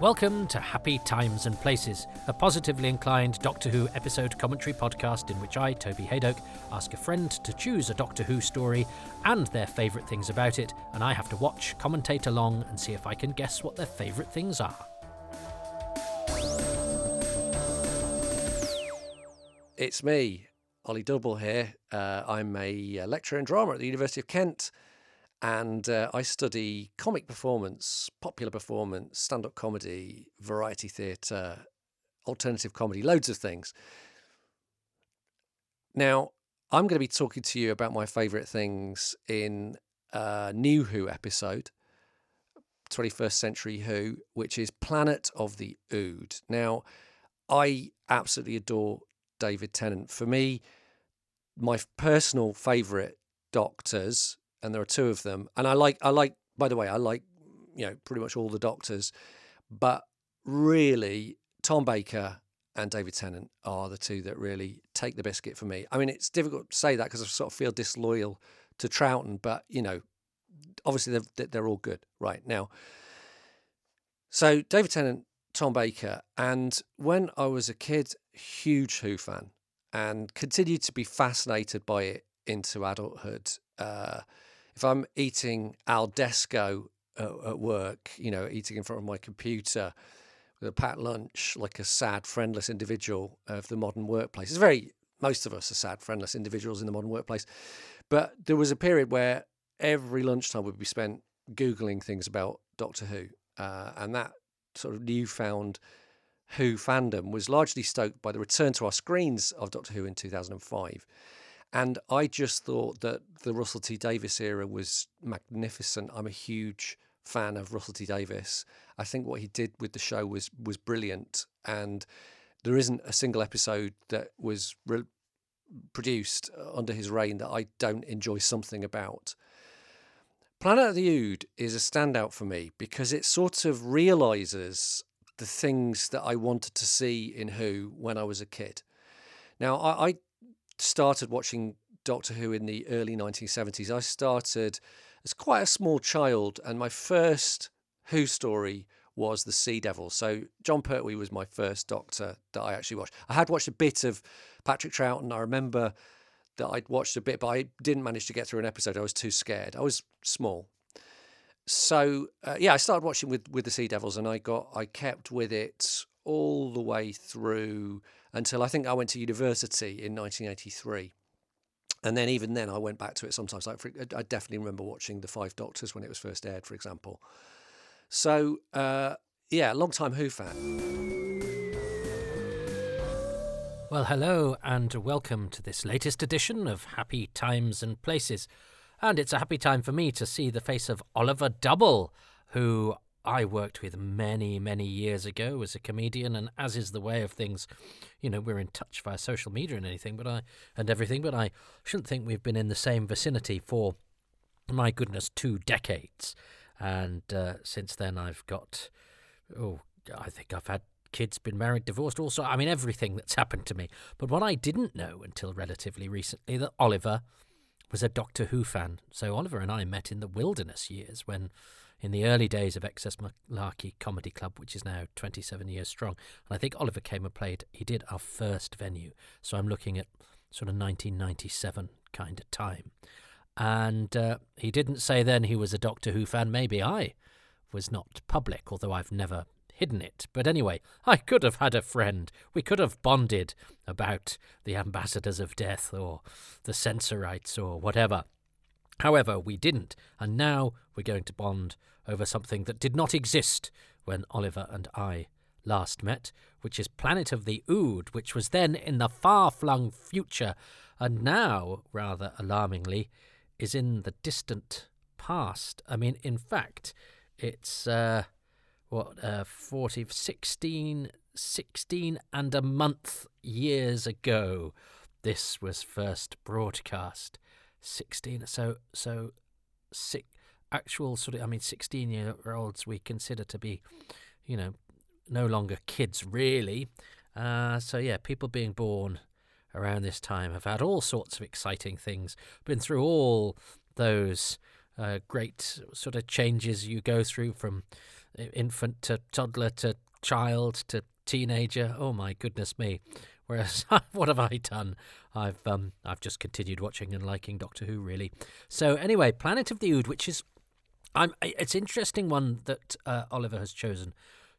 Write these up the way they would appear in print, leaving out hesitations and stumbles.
Welcome to Happy Times and Places, a positively inclined Doctor Who episode commentary podcast in which I, Toby Hadoke, ask a friend to choose a Doctor Who story and their favourite things about it, and I have to watch, commentate along, and see if I can guess what their favourite things are. It's me, Ollie Double here. I'm a lecturer in drama at the University of Kent, and I study comic performance, popular performance, stand-up comedy, variety theatre, alternative comedy, loads of things. Now, I'm going to be talking to you about my favourite things in a new Who episode, 21st Century Who, which is Planet of the Ood. Now, I absolutely adore David Tennant. For me, my personal favourite Doctors, and there are two of them, and I like by the way, I like pretty much all the Doctors, but really Tom Baker and David Tennant are the two that really take the biscuit for me. I mean, it's difficult to say that because I sort of feel disloyal to Troughton, but obviously they're all good right now. So David Tennant, Tom Baker, and when I was a kid, huge Who fan, and continued to be fascinated by it into adulthood. If I'm eating al desco at work, eating in front of my computer with a packed lunch, like a sad, friendless individual of the modern workplace. Most of us are sad, friendless individuals in the modern workplace. But there was a period where every lunchtime would be spent Googling things about Doctor Who. And that sort of newfound Who fandom was largely stoked by the return to our screens of Doctor Who in 2005. And I just thought that the Russell T Davies era was magnificent. I'm a huge fan of Russell T Davies. I think what he did with the show was brilliant. And there isn't a single episode that was produced under his reign that I don't enjoy something about. Planet of the Ood is a standout for me because it sort of realises the things that I wanted to see in Who when I was a kid. Now, I started watching Doctor Who in the early 1970s. I started as quite a small child, and my first Who story was The Sea Devil. So John Pertwee was my first Doctor that I actually watched. I had watched a bit of Patrick Troughton. I remember that I'd watched a bit, but I didn't manage to get through an episode. I was too scared. I was small. So, I started watching with The Sea Devils, and I kept with it all the way through until I think I went to university in 1983. And then even then I went back to it sometimes. I definitely remember watching The Five Doctors when it was first aired, for example. So, long time Who fan. Well, hello and welcome to this latest edition of Happy Times and Places. And it's a happy time for me to see the face of Oliver Double, who I worked with many, many years ago as a comedian, and as is the way of things, we're in touch via social media and everything, but I shouldn't think we've been in the same vicinity for, my goodness, 2 decades. And since then I've got, I think I've had kids, been married, divorced, also, everything that's happened to me. But what I didn't know until relatively recently, that Oliver was a Doctor Who fan. So Oliver and I met in the wilderness years when, in the early days of Excess Malarkey Comedy Club, which is now 27 years strong. And I think Oliver came and he did our first venue. So I'm looking at sort of 1997 kind of time. And he didn't say then he was a Doctor Who fan. Maybe I was not public, although I've never hidden it. But anyway, I could have had a friend. We could have bonded about the Ambassadors of Death or the Censorites or whatever. However, we didn't, and now we're going to bond over something that did not exist when Oliver and I last met, which is Planet of the Ood, which was then in the far-flung future, and now, rather alarmingly, is in the distant past. In fact, it's 16 and a month years ago this was first broadcast. 16, actual sort of, 16-year-olds we consider to be, no longer kids really. People being born around this time have had all sorts of exciting things, been through all those great sort of changes you go through from infant to toddler to child to teenager. Oh my goodness me! Whereas, what have I done? I've just continued watching and liking Doctor Who, really. So anyway, Planet of the Ood, which is it's an interesting one that Oliver has chosen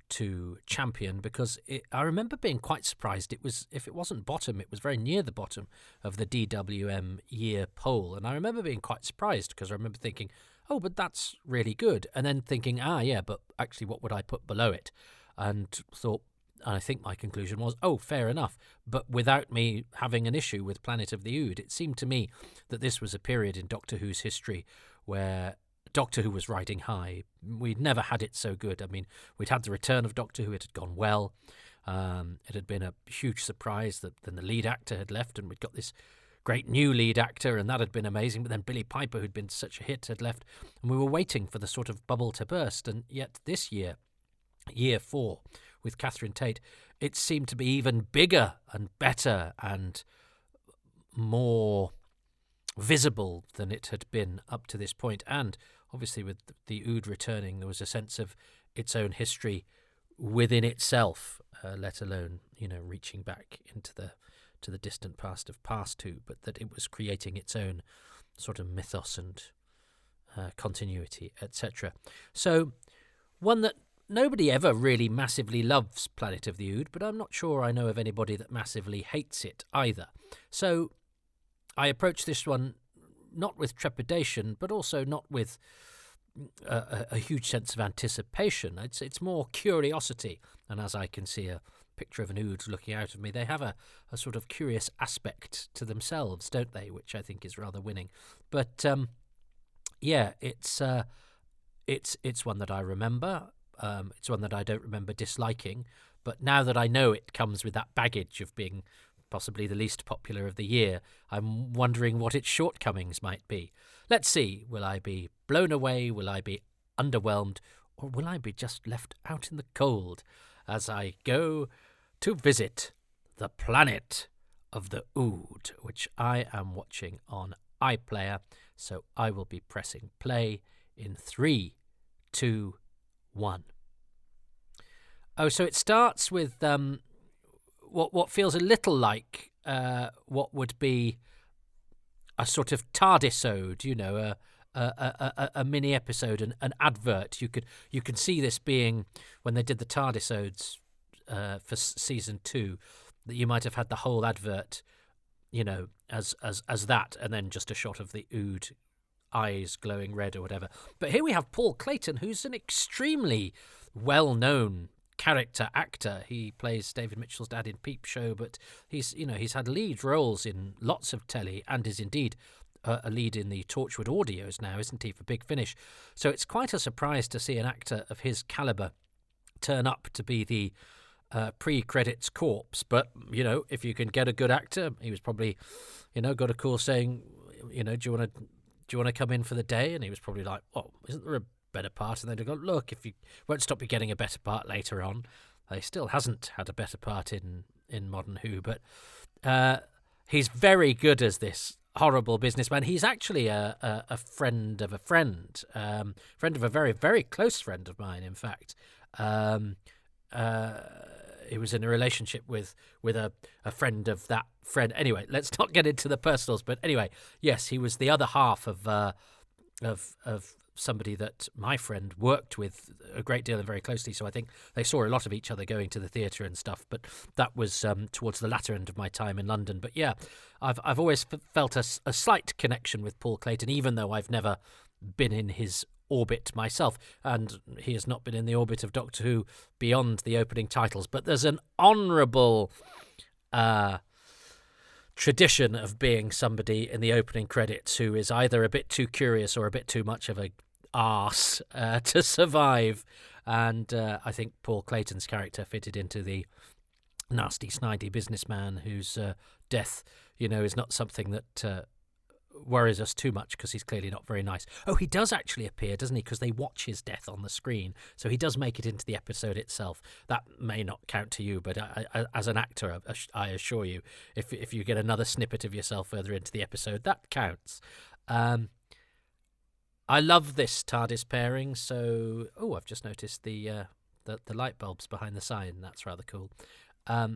to champion, because I remember being quite surprised. It was, if it wasn't bottom, it was very near the bottom of the DWM year poll, and I remember being quite surprised because I remember thinking, oh, but that's really good, and then thinking, yeah, but actually, what would I put below it? And thought, and I think my conclusion was, oh, fair enough. But without me having an issue with Planet of the Ood, it seemed to me that this was a period in Doctor Who's history where Doctor Who was riding high. We'd never had it so good. I mean, we'd had the return of Doctor Who. It had gone well. It had been a huge surprise that then the lead actor had left, and we'd got this great new lead actor, and that had been amazing. But then Billy Piper, who'd been such a hit, had left, and we were waiting for the sort of bubble to burst. And yet this year, year 4, with Catherine Tate, it seemed to be even bigger and better and more visible than it had been up to this point. And obviously with the Ood returning, there was a sense of its own history within itself, let alone, reaching back into the distant past of Past Who, but that it was creating its own sort of mythos and continuity, etc. So one that nobody ever really massively loves, Planet of the Ood, but I'm not sure I know of anybody that massively hates it either. So I approach this one not with trepidation, but also not with a huge sense of anticipation. It's more curiosity, and as I can see a picture of an Ood looking out of me, they have a sort of curious aspect to themselves, don't they? Which I think is rather winning. But it's one that I remember. It's one that I don't remember disliking, but now that I know it comes with that baggage of being possibly the least popular of the year, I'm wondering what its shortcomings might be. Let's see, will I be blown away, will I be underwhelmed, or will I be just left out in the cold as I go to visit the Planet of the Ood, which I am watching on iPlayer, so I will be pressing play in 3, 2, 1. Oh, so it starts with what feels a little like what would be a sort of TARDIS-ode, a mini episode, an advert. You could see this being when they did the TARDIS-odes for season 2, that you might have had the whole advert, as that, and then just a shot of the Ood eyes glowing red or whatever. But here we have Paul Clayton, who's an extremely well-known character actor. He plays David Mitchell's dad in Peep Show, but he's had lead roles in lots of telly and is indeed a lead in the Torchwood audios now, isn't he, for Big Finish? So it's quite a surprise to see an actor of his caliber turn up to be the pre-credits corpse. But, if you can get a good actor, he was probably, got a call saying, do you want to come in for the day? And he was probably like, well, isn't there a better part? And they'd go, look, if you won't stop you getting a better part later on. He still hasn't had a better part in Modern Who, but he's very good as this horrible businessman. He's actually a friend of a friend, friend of a very, very close friend of mine, in fact. He was in a relationship with a friend of that friend. Anyway, let's not get into the personals. But anyway, yes, he was the other half of somebody that my friend worked with a great deal and very closely. So I think they saw a lot of each other going to the theatre and stuff. But that was towards the latter end of my time in London. But yeah, I've always felt a slight connection with Paul Clayton, even though I've never been in his orbit myself, and he has not been in the orbit of Doctor Who beyond the opening titles. But there's an honourable tradition of being somebody in the opening credits who is either a bit too curious or a bit too much of a arse to survive. And I think Paul Clayton's character fitted into the nasty, snidey businessman whose death, is not something that worries us too much, because he's clearly not very nice. Oh, he does actually appear, doesn't he? Because they watch his death on the screen, so he does make it into the episode itself. That may not count to you, but I, as an actor, I assure you, if you get another snippet of yourself further into the episode, that counts. I I love this TARDIS pairing. So, I've just noticed the light bulbs behind the sign. That's rather cool. I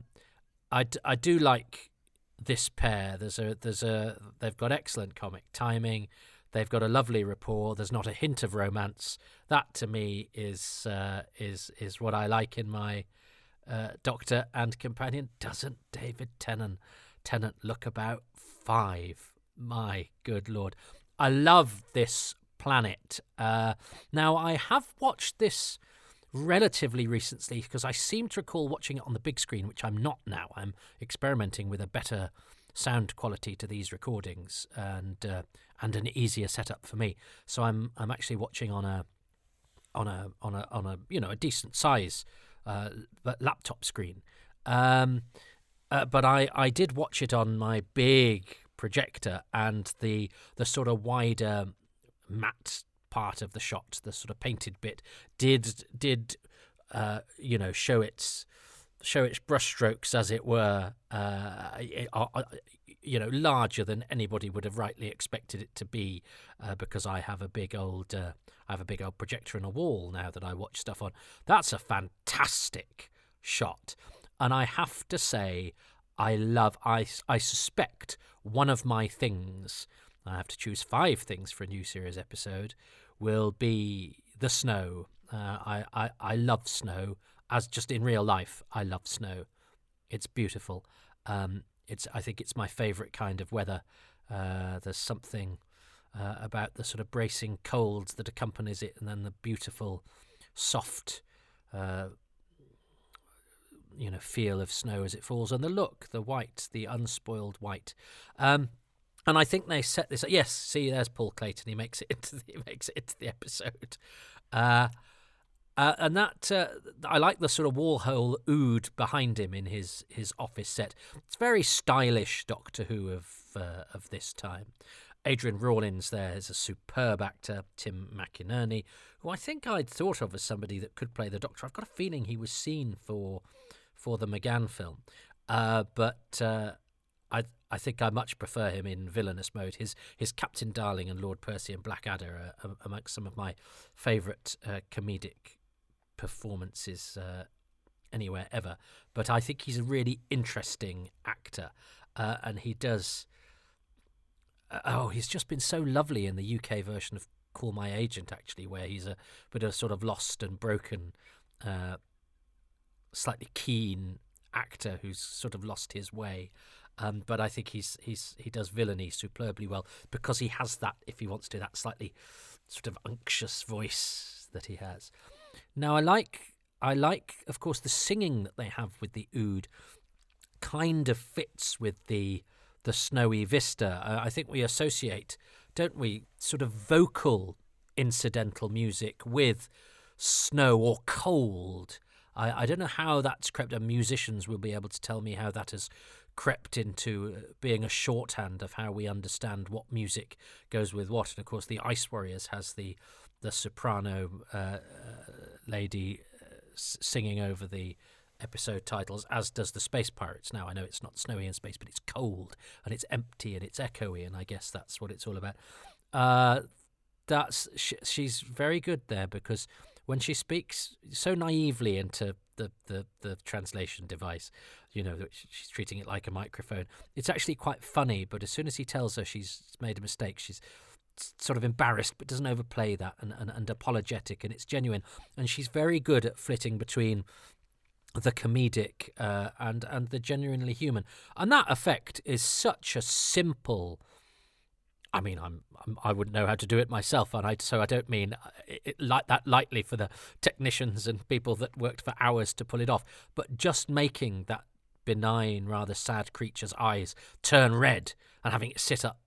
do like this pair. They've got excellent comic timing. They've got a lovely rapport. There's not a hint of romance. That to me is what I like in my Doctor and companion. Doesn't David Tennant look about 5? My good lord. I love this planet. Now, I have watched this relatively recently because I seem to recall watching it on the big screen, which I'm not now. I'm experimenting with a better sound quality to these recordings and an easier setup for me. So I'm actually watching on a a decent size laptop screen. But I did watch it on my big projector, and the sort of wider matte part of the shot, the sort of painted bit, did show its brushstrokes, as it were, larger than anybody would have rightly expected it to be, because I have a big old projector in a wall now that I watch stuff on. That's a fantastic shot, and I have to say, I suspect one of my things, I have to choose 5 things for a new series episode, will be the snow. I love snow, as just in real life. I love snow. It's beautiful. I think it's my favourite kind of weather. There's something about the sort of bracing cold that accompanies it, and then the beautiful, soft, feel of snow as it falls, and the look, the white, the unspoiled white. And I think they set this up. Yes, see, there's Paul Clayton. He makes it into the episode. And that I like the sort of Warhol ood behind him in his office set. It's very stylish Doctor Who of this time. Adrian Rawlins there is a superb actor. Tim McInerney, who I think I'd thought of as somebody that could play the Doctor. I've got a feeling he was seen for the McGann film, but I think I much prefer him in villainous mode. His Captain Darling and Lord Percy and Blackadder are amongst some of my favourite comedic performances anywhere ever. But I think he's a really interesting actor, and he does. He's just been so lovely in the UK version of Call My Agent, actually, where he's a bit of sort of lost and broken, slightly keen actor who's sort of lost his way. But I think he does villainy superbly well, because he has that, if he wants to, that slightly sort of unctuous voice that he has. Now I like, of course, the singing that they have with the ood kind of fits with the snowy vista. I think we associate, don't we, sort of vocal incidental music with snow or cold. I don't know how that's crept, and musicians will be able to tell me how that has crept into being a shorthand of how we understand what music goes with what. And of course, the Ice Warriors has the soprano lady singing over the episode titles, as does the Space Pirates. Now, I know it's not snowy in space, but it's cold and it's empty and it's echoey, and I guess that's what it's all about. She's very good there, because when she speaks so naively into the translation device, she's treating it like a microphone. It's actually quite funny, but as soon as he tells her she's made a mistake, she's sort of embarrassed, but doesn't overplay that, and apologetic, and it's genuine. And she's very good at flitting between the comedic and the genuinely human. And that effect is such a simple. I mean, I wouldn't know how to do it myself, so I don't mean it like that lightly for the technicians and people that worked for hours to pull it off. But just making that benign, rather sad creature's eyes turn red and having it sit up,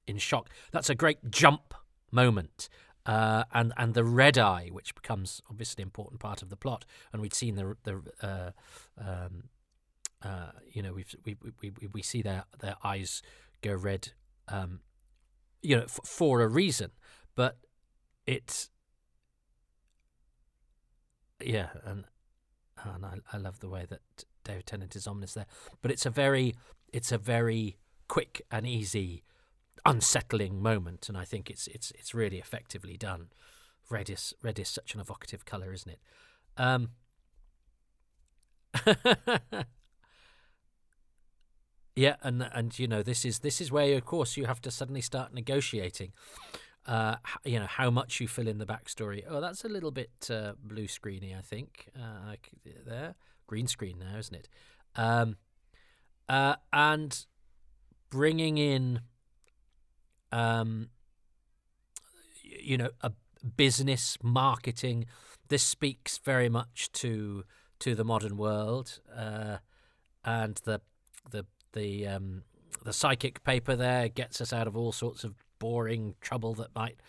in shock. That's a great jump moment. And the red eye, which becomes obviously an important part of the plot, and we'd seen we see their eyes go red, for a reason, but it's and I love the way that David Tennant is ominous there, but it's a very quick and easy. unsettling moment, and I think it's really effectively done. Red is such an evocative colour, isn't it? Yeah, and you know, this is where, of course, you have to suddenly start negotiating. You know, how much you fill in the backstory. Oh, that's a little bit blue screeny, I think. There, green screen now, isn't it? And bringing in, you know, a business marketing. This speaks very much to the modern world, and the psychic paper there gets us out of all sorts of boring trouble that might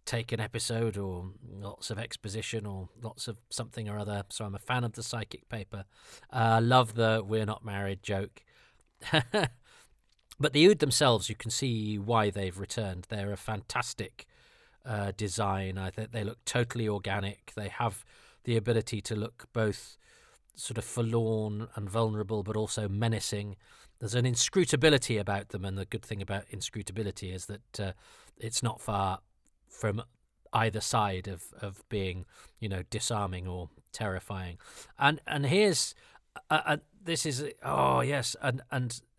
take an episode, or lots of exposition, or lots of something or other. So I'm a fan of the psychic paper. Love the "we're not married" joke. But the Ood themselves, you can see why they've returned. They're a fantastic design. I think they look totally organic. They have the ability to look both sort of forlorn and vulnerable, but also menacing. There's an inscrutability about them, and the good thing about inscrutability is that it's not far from either side of being, you know, disarming or terrifying. And here's this is, oh yes, and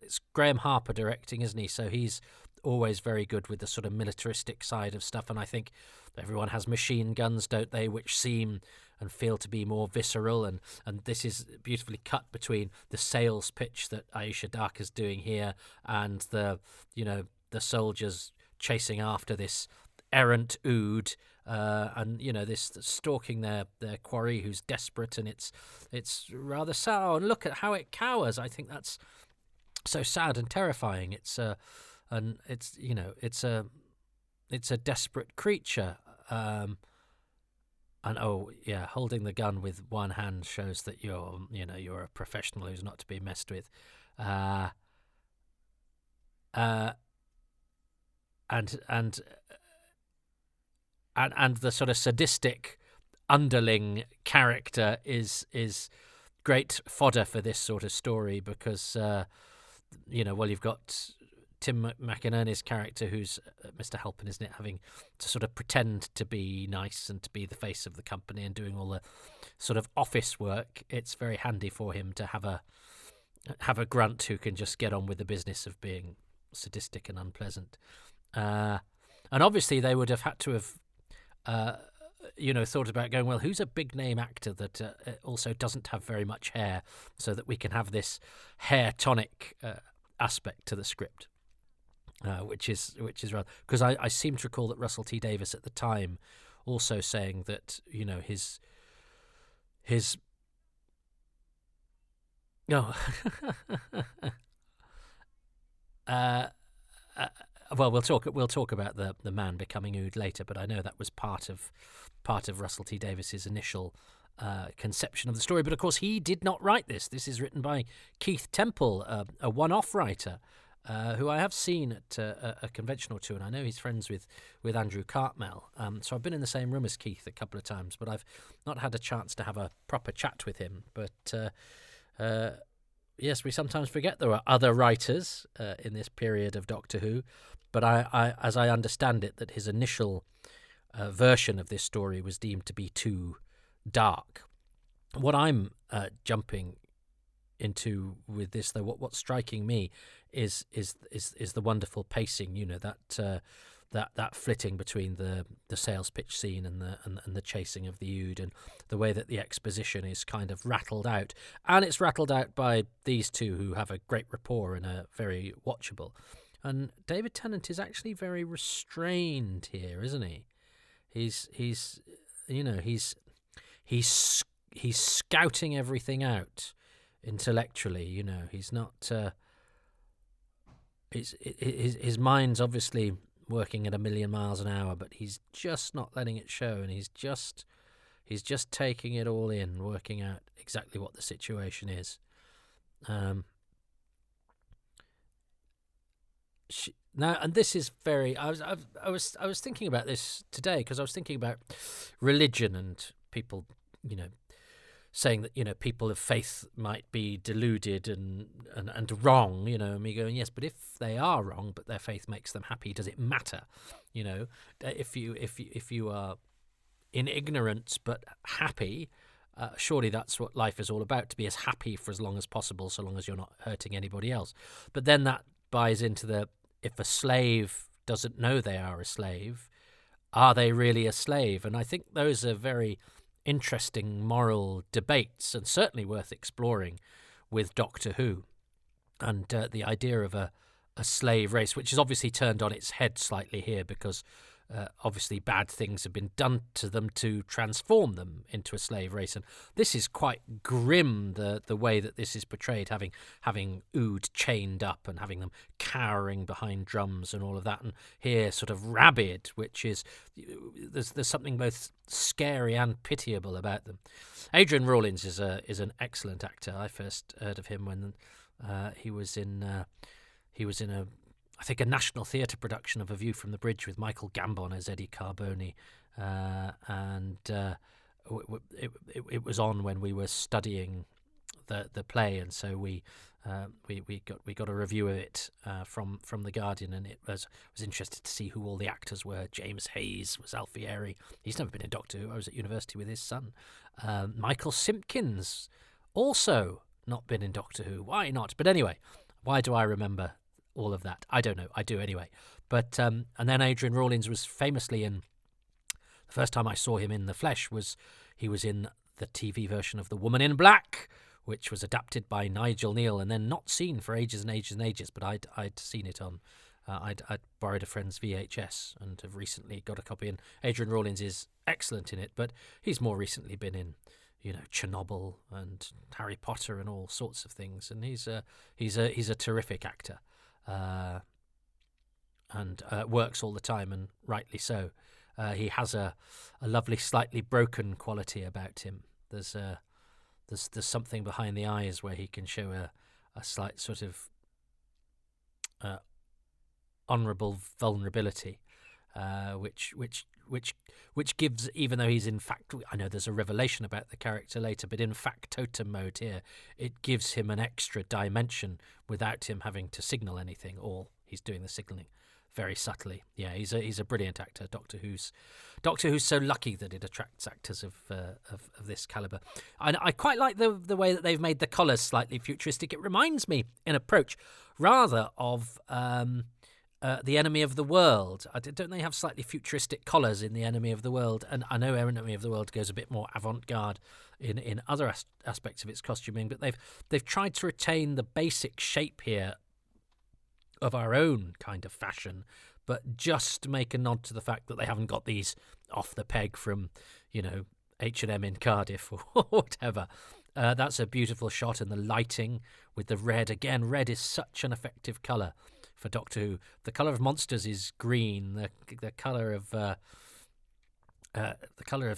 it's Graham Harper directing, isn't he? So he's always very good with the sort of militaristic side of stuff, and I think everyone has machine guns, don't they, which seem and feel to be more visceral, and this is beautifully cut between the sales pitch that Aisha Dark is doing here and the, you know, the soldiers chasing after this errant Ood, and you know, this stalking their quarry who's desperate, and it's rather sad. And look at how it cowers. I think that's so sad and terrifying. It's and it's, you know, it's a desperate creature. And oh yeah, holding the gun with one hand shows that you're a professional who's not to be messed with. And the sort of sadistic underling character is great fodder for this sort of story, because you know, well, you've got Tim McInerney's character, who's Mr. Halpin, isn't it, having to sort of pretend to be nice and to be the face of the company and doing all the sort of office work. It's very handy for him to have a grunt who can just get on with the business of being sadistic and unpleasant. And obviously they would have had to have you know, thought about going, well, who's a big name actor that also doesn't have very much hair, so that we can have this hair tonic aspect to the script. Which is rather, because I seem to recall that Russell T Davies at the time also saying that, you know, his no well, we'll talk about the man becoming Ood later, but I know that was part of Russell T Davies's initial conception of the story. But of course, he did not write this. This is written by Keith Temple, a one-off writer, who I have seen at a convention or two, and I know he's friends with Andrew Cartmel. So I've been in the same room as Keith a couple of times, but I've not had a chance to have a proper chat with him. But yes, we sometimes forget there are other writers in this period of Doctor Who. But I as I understand it, that his initial version of this story was deemed to be too dark. What I'm jumping into with this, though, what's striking me is the wonderful pacing. You know, that flitting between the sales pitch scene and the chasing of the Ood, and the way that the exposition is kind of rattled out, and it's rattled out by these two who have a great rapport and are very watchable. And David Tennant is actually very restrained here, isn't he? He's you know, he's scouting everything out intellectually. You know, he's not. His mind's obviously working at 1,000,000 miles an hour, but he's just not letting it show, and he's just taking it all in, working out exactly what the situation is. Now, and this is very. I was thinking about this today, because I was thinking about religion and people, you know, saying that, you know, people of faith might be deluded and wrong, you know, and me going, yes, but if they are wrong, but their faith makes them happy, does it matter? You know, if you are in ignorance but happy, surely that's what life is all about, to be as happy for as long as possible, so long as you're not hurting anybody else. But then that buys into the, if a slave doesn't know they are a slave, are they really a slave? And I think those are very interesting moral debates, and certainly worth exploring with Doctor Who. And the idea of a slave race, which is obviously turned on its head slightly here, because obviously bad things have been done to them to transform them into a slave race. And this is quite grim, the way that this is portrayed, having Ood chained up and having them cowering behind drums and all of that. And here sort of rabid, which is, there's something both scary and pitiable about them. Adrian Rawlins is an excellent actor. I first heard of him when he was in a, I think, a National Theatre production of A View from the Bridge with Michael Gambon as Eddie Carboni, and it was on when we were studying the play, and so we got a review of it from the Guardian, and it was interested to see who all the actors were. James Hayes was Alfieri. He's never been in Doctor Who. I was at university with his son. Michael Simpkins, also not been in Doctor Who. Why not? But anyway, why do I remember all of that? I don't know. I do anyway. But and then Adrian Rawlins was famously in, the first time I saw him in the flesh was he was in the TV version of The Woman in Black, which was adapted by Nigel Neal and then not seen for ages and ages and ages. But I'd seen it on, I'd borrowed a friend's VHS and have recently got a copy. And Adrian Rawlins is excellent in it, but he's more recently been in, you know, Chernobyl and Harry Potter and all sorts of things. And he's a terrific actor. And works all the time, and rightly so. He has a lovely, slightly broken quality about him. There's something behind the eyes where he can show a slight sort of honourable vulnerability, which gives, even though he's in fact, I know there's a revelation about the character later, but in factotum mode here, it gives him an extra dimension without him having to signal anything, or he's doing the signalling very subtly. Yeah, he's a brilliant actor. Doctor Who's so lucky that it attracts actors of this caliber. And I quite like the way that they've made the collars slightly futuristic. It reminds me, in approach, rather of The Enemy of the World. Don't they have slightly futuristic collars in The Enemy of the World? And I know Enemy of the World goes a bit more avant-garde in other aspects of its costuming, but they've tried to retain the basic shape here of our own kind of fashion, but just make a nod to the fact that they haven't got these off the peg from, you know, H&M in Cardiff or whatever. That's a beautiful shot, and the lighting with the red. Again, red is such an effective colour for Doctor Who. The colour of monsters is green. The colour of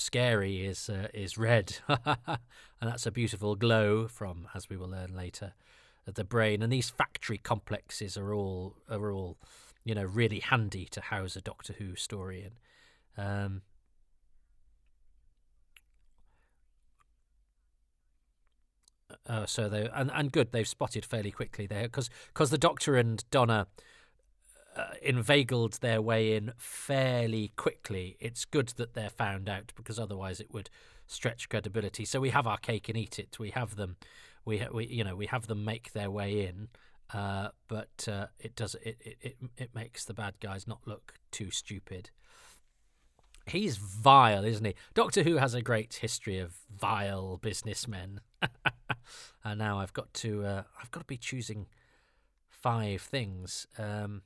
Scary is red, and that's a beautiful glow from, as we will learn later, the brain. And these factory complexes are all you know, really handy to house a Doctor Who story in. So they and good, they've spotted fairly quickly there, because the Doctor and Donna inveigled their way in fairly quickly. It's good that they're found out, because otherwise it would stretch credibility. So we have our cake and eat it. We have them, we have them make their way in, but it makes the bad guys not look too stupid. He's vile, isn't he? Doctor Who has a great history of vile businessmen. And now I've got to be choosing 5 things. And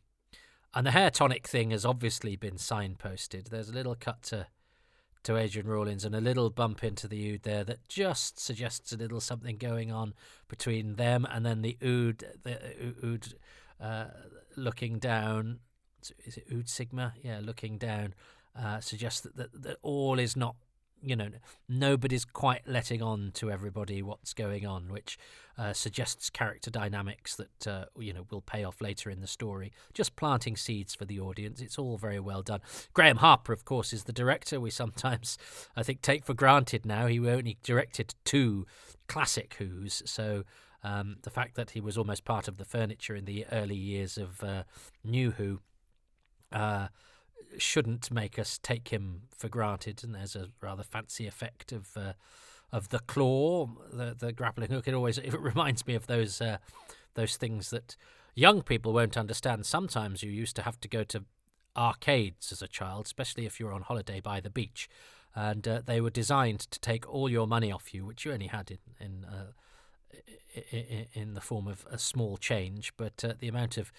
the hair tonic thing has obviously been signposted. There's a little cut to Adrian Rawlins and a little bump into the Ood there that just suggests a little something going on between them, and then the Ood looking down. Is it Ood Sigma? Yeah, looking down. Suggests that all is not nobody's quite letting on to everybody what's going on, which suggests character dynamics that will pay off later in the story. Just planting seeds for the audience. It's all very well done. Graham Harper, of course, is the director. We sometimes, I think, take for granted now he only directed 2 classic Whos, so the fact that he was almost part of the furniture in the early years of New Who shouldn't make us take him for granted. And there's a rather fancy effect of the claw, the grappling hook. It reminds me of those things that young people won't understand. Sometimes you used to have to go to arcades as a child, especially if you were on holiday by the beach, and they were designed to take all your money off you, which you only had in the form of a small change, but the amount of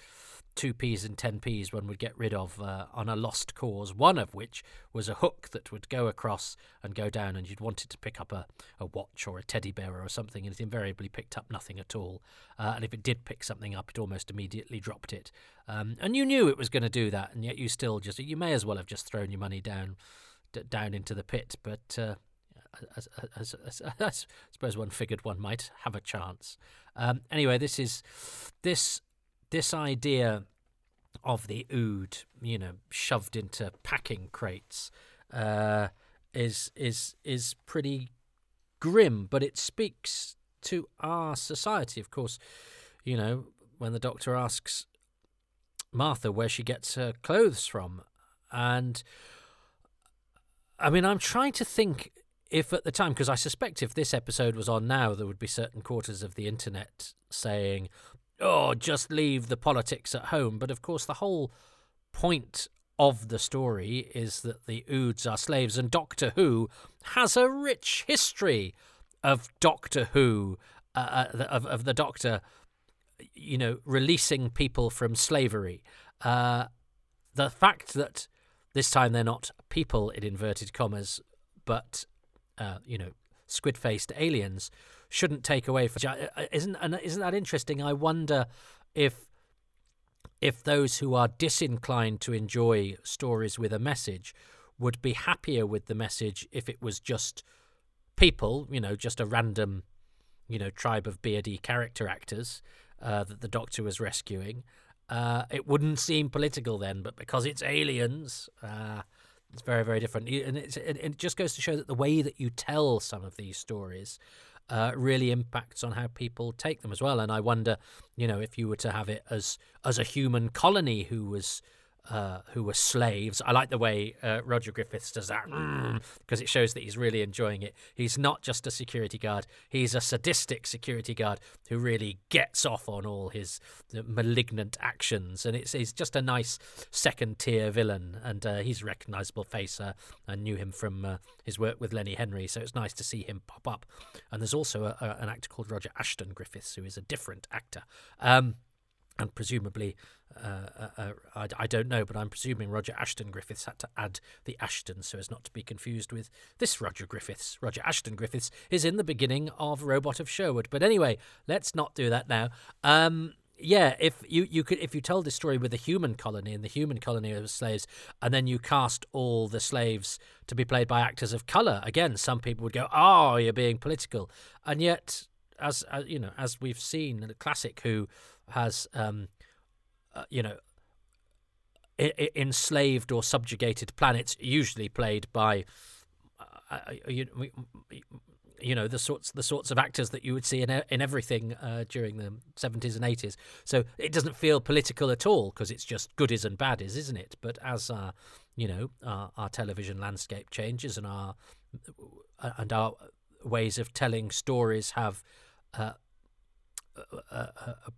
2p's and 10p's one would get rid of on a lost cause, one of which was a hook that would go across and go down, and you'd wanted to pick up a watch or a teddy bear or something, and it invariably picked up nothing at all. And if it did pick something up, it almost immediately dropped it. And you knew it was going to do that, and yet you still you may as well have just thrown your money down into the pit. But I suppose one figured one might have a chance. Anyway, this idea of the ood, shoved into packing crates, is pretty grim, but it speaks to our society. Of course, when the doctor asks Martha where she gets her clothes from, and I mean, I'm trying to think if at the time, because I suspect if this episode was on now, there would be certain quarters of the internet saying, "Oh, just leave the politics at home." But of course, the whole point of the story is that the Oods are slaves, and Doctor Who has a rich history of Doctor Who, of the Doctor, releasing people from slavery. The fact that this time they're not people in inverted commas, but squid-faced aliens, shouldn't take away from. Isn't that interesting? I wonder if those who are disinclined to enjoy stories with a message would be happier with the message if it was just people, just a random, tribe of beardy character actors that the Doctor was rescuing. It wouldn't seem political then, but because it's aliens, it's very, very different. And it just goes to show that the way that you tell some of these stories really impacts on how people take them as well. And I wonder, if you were to have it as a human colony who were slaves. I like the way Roger Griffiths does that, because it shows that he's really enjoying it. He's not just a security guard. He's a sadistic security guard who really gets off on all his malignant actions. And he's just a nice second-tier villain. And he's a recognisable face. I knew him from his work with Lenny Henry, so it's nice to see him pop up. And there's also an actor called Roger Ashton Griffiths, who is a different actor. And presumably, I don't know, but I'm presuming Roger Ashton Griffiths had to add the Ashton so as not to be confused with this Roger Griffiths. Roger Ashton Griffiths is in the beginning of Robot of Sherwood. But anyway, let's not do that now. If you told this story with a human colony and the human colony of slaves, and then you cast all the slaves to be played by actors of colour, again, some people would go, "Oh, you're being political," and yet, as we've seen, the classic Who has enslaved or subjugated planets, usually played by the sorts of actors that you would see in everything during the 70s and 80s. So it doesn't feel political at all, because it's just goodies and baddies, isn't it? But as our television landscape changes and our ways of telling stories have a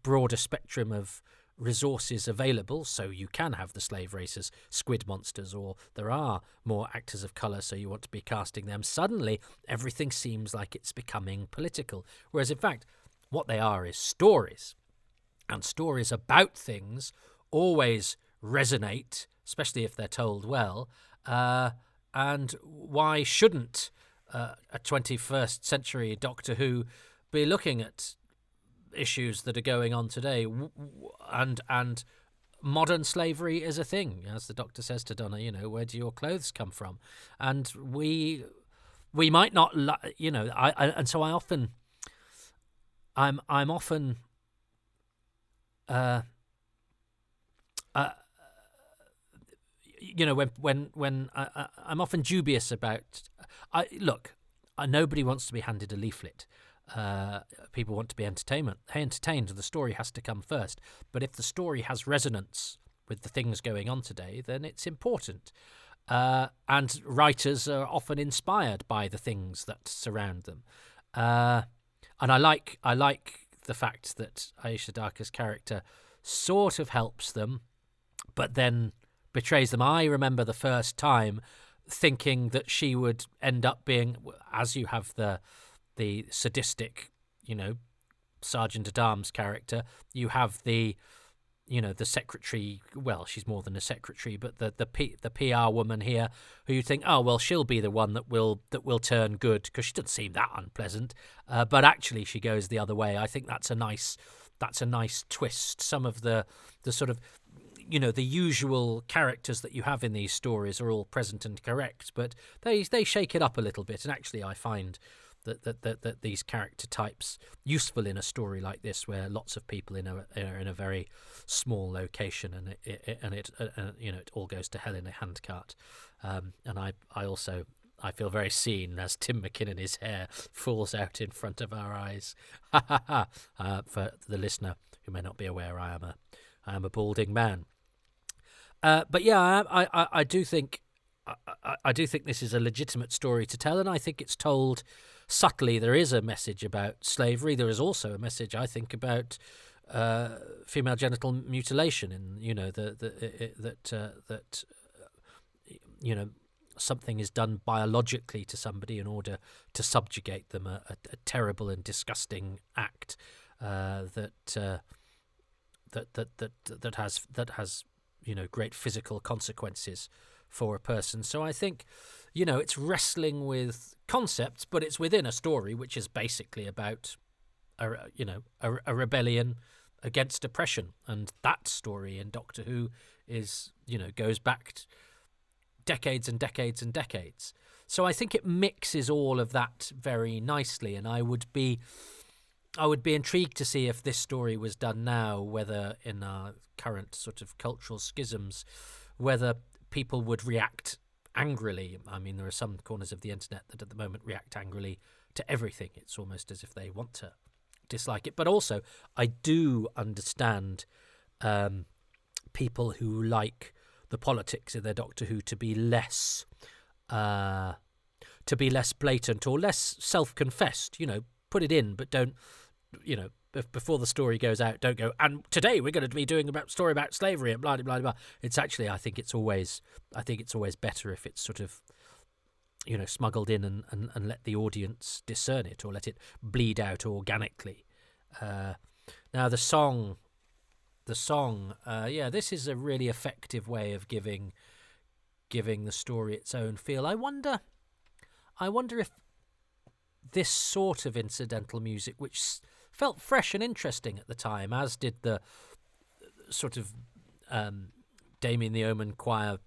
broader spectrum of resources available, so you can have the slave races, squid monsters, or there are more actors of colour, so you want to be casting them. Suddenly, everything seems like it's becoming political. Whereas, in fact, what they are is stories. And stories about things always resonate, especially if they're told well. And why shouldn't a 21st century Doctor Who be looking at issues that are going on today, and modern slavery is a thing, as the Doctor says to Donna, where do your clothes come from? And we we might not, and so I'm often, uh, when I'm often dubious about, nobody wants to be handed a leaflet. People want to be entertained. The story has to come first. But if the story has resonance with the things going on today, then it's important. And writers are often inspired by the things that surround them. And I like the fact that Aisha Darka's character sort of helps them, but then betrays them. I remember the first time thinking that she would end up being, as you have the sadistic, Sergeant at Arms character, you have the secretary. Well, she's more than a secretary, but the PR woman here, who you think, oh well, she'll be the one that will turn good, because she doesn't seem that unpleasant, but actually she goes the other way. I think that's a nice twist. Some of the sort of, the usual characters that you have in these stories are all present and correct, but they shake it up a little bit, and actually I find that these character types useful in a story like this, where lots of people are in a very small location, and it all goes to hell in a handcart. And I feel very seen as Tim McKinnon's hair falls out in front of our eyes. For the listener who may not be aware, I am a balding man. But yeah, I do think this is a legitimate story to tell, and I think it's told subtly. There is a message about slavery. There is also a message, I think, about female genital mutilation, and that something is done biologically to somebody in order to subjugate them. A terrible and disgusting act that has great physical consequences for a person. So I think, it's wrestling with concepts, but it's within a story which is basically about a rebellion against oppression. And that story in Doctor Who is, goes back decades and decades and decades. So I think it mixes all of that very nicely, and I would be intrigued to see if this story was done now, whether in our current sort of cultural schisms, whether people would react angrily. I mean, there are some corners of the internet that at the moment react angrily to everything. It's almost as if they want to dislike it. But also, I do understand people who like the politics in their Doctor Who to be less blatant or less self-confessed. Put it in, but don't, before the story goes out, don't go, and today we're going to be doing a story about slavery and blah, blah, blah, blah. It's actually, I think it's always better if it's sort of, smuggled in and let the audience discern it, or let it bleed out organically. Now the song, this is a really effective way of giving the story its own feel. I wonder if this sort of incidental music, which felt fresh and interesting at the time, as did the sort of Damien the Omen choir,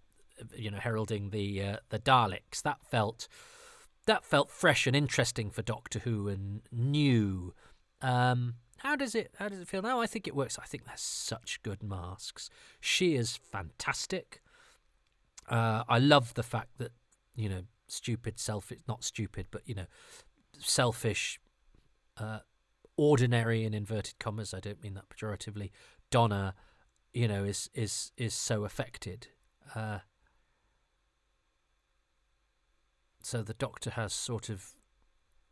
heralding the Daleks, that felt fresh and interesting for Doctor Who and new. How does it feel now? I think it works. I think they're such good masks. She is fantastic. I love the fact that, not stupid, but, selfish, ordinary in inverted commas, I don't mean that pejoratively, Donna, is so affected. So the Doctor has sort of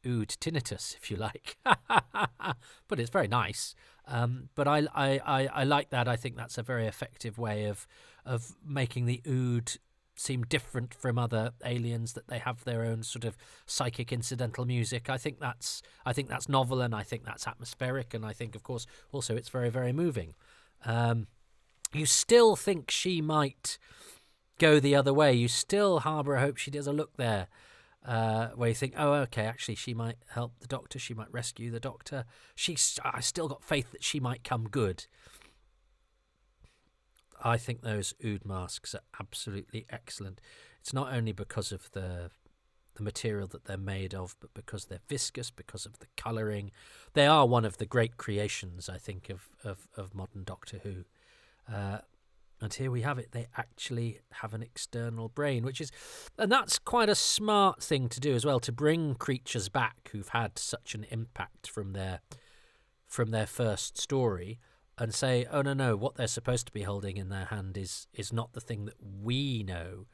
ood tinnitus, if you like, but it's very nice. But I like that. I think that's a very effective way of making the ood seem different from other aliens, that they have their own sort of psychic incidental music. I think that's novel, and I think that's atmospheric, and I think, of course, also it's very, very moving. You still think she might go the other way. You still harbour a hope she does a look there, where you think, oh, okay, actually she might help the Doctor, she might rescue the Doctor. I still got faith that she might come good. I think those ood masks are absolutely excellent. It's not only because of the the material that they're made of, but because they're viscous, because of the colouring. They are one of the great creations, I think, of modern Doctor Who. And here we have it. They actually have an external brain, and that's quite a smart thing to do as well, to bring creatures back who've had such an impact from their first story, and say, oh no, what they're supposed to be holding in their hand is not the thing that we know.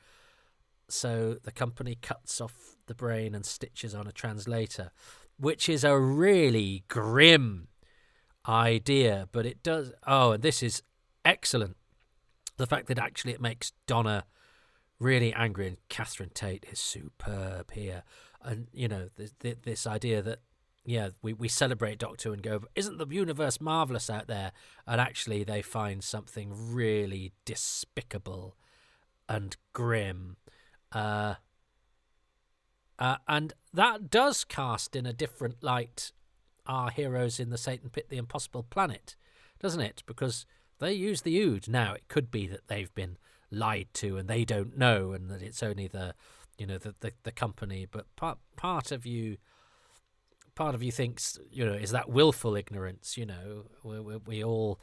So the company cuts off the brain and stitches on a translator, which is a really grim idea, but it does. Oh, and this is excellent. The fact that actually it makes Donna really angry, and Catherine Tate is superb here. And, this idea that, we celebrate Doctor and go, isn't the universe marvellous out there? And actually they find something really despicable and grim. And that does cast in a different light our heroes in the Satan Pit, the Impossible Planet, doesn't it? Because they use the Ood. Now, it could be that they've been lied to and they don't know, and that it's only the company. But part of you thinks, is that willful ignorance? We all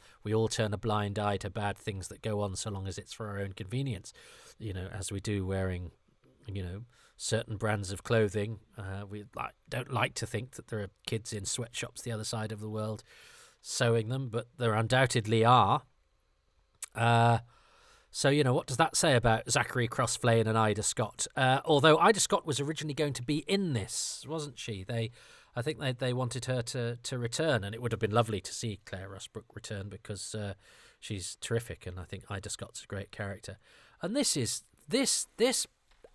turn a blind eye to bad things that go on, so long as it's for our own convenience. As we do wearing, certain brands of clothing. We don't like to think that there are kids in sweatshops the other side of the world sewing them, but there undoubtedly are. So, what does that say about Zachary Crossflane and Ida Scott? Although Ida Scott was originally going to be in this, wasn't she? I think they wanted her to return, and it would have been lovely to see Claire Rusbrook return, because she's terrific, and I think Ida Scott's a great character. And this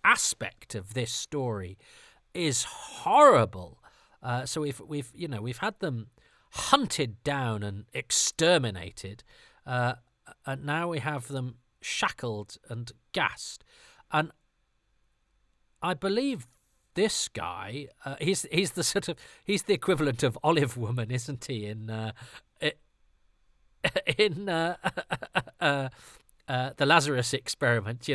aspect of this story is horrible. So we've had them hunted down and exterminated, and now we have them shackled and gassed. And I believe this guy, he's the equivalent of Olive Woman, isn't he? In the Lazarus Experiment,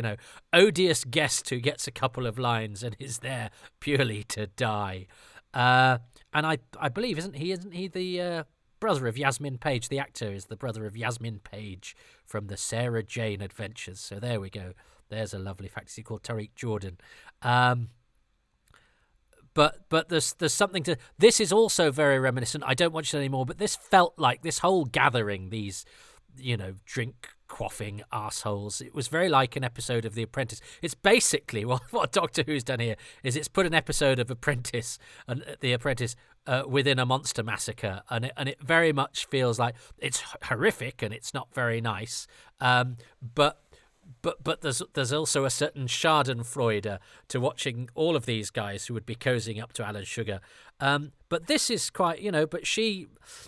odious guest who gets a couple of lines and is there purely to die. And I believe, isn't he the brother of Yasmin Page? The actor is the brother of Yasmin Page from the Sarah Jane Adventures. So there we go. There's a lovely fact. He's called Tariq Jordan. But there's something to this. Is also very reminiscent. I don't watch it anymore, but this felt like this whole gathering, these drink quaffing assholes. It was very like an episode of The Apprentice. It's basically what Doctor Who's done here is it's put an episode of Apprentice and The Apprentice within a monster massacre, and it very much feels like it's horrific and it's not very nice. But there's also a certain schadenfreude to watching all of these guys who would be cozying up to Alan Sugar. But this is quite, but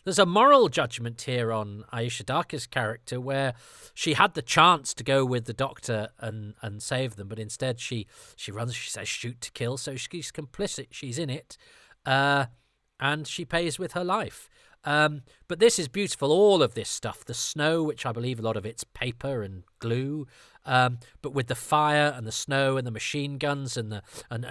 there's a moral judgment here on Aisha Darka's character, where she had the chance to go with the Doctor and save them, but instead she runs, she says shoot to kill, so she's complicit, she's in it, and she pays with her life. But this is beautiful, all of this stuff, the snow, which I believe a lot of it's paper and glue, but with the fire and the snow and the machine guns and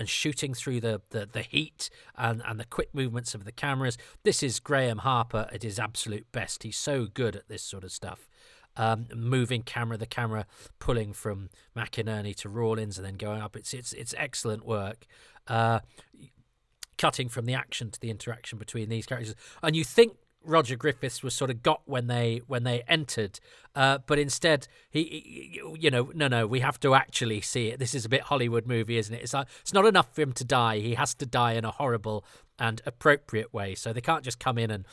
shooting through the heat and the quick movements of the cameras. This is Graham Harper at his absolute best. He's so good at this sort of stuff. Moving the camera pulling from McInerney to Rawlins and then going up. It's excellent work. Cutting from the action to the interaction between these characters, and you think Roger Griffiths was sort of got when they entered, but instead he no, we have to actually see it. This is a bit Hollywood movie, isn't it? It's not enough for him to die. He has to die in a horrible and appropriate way. So they can't just come in and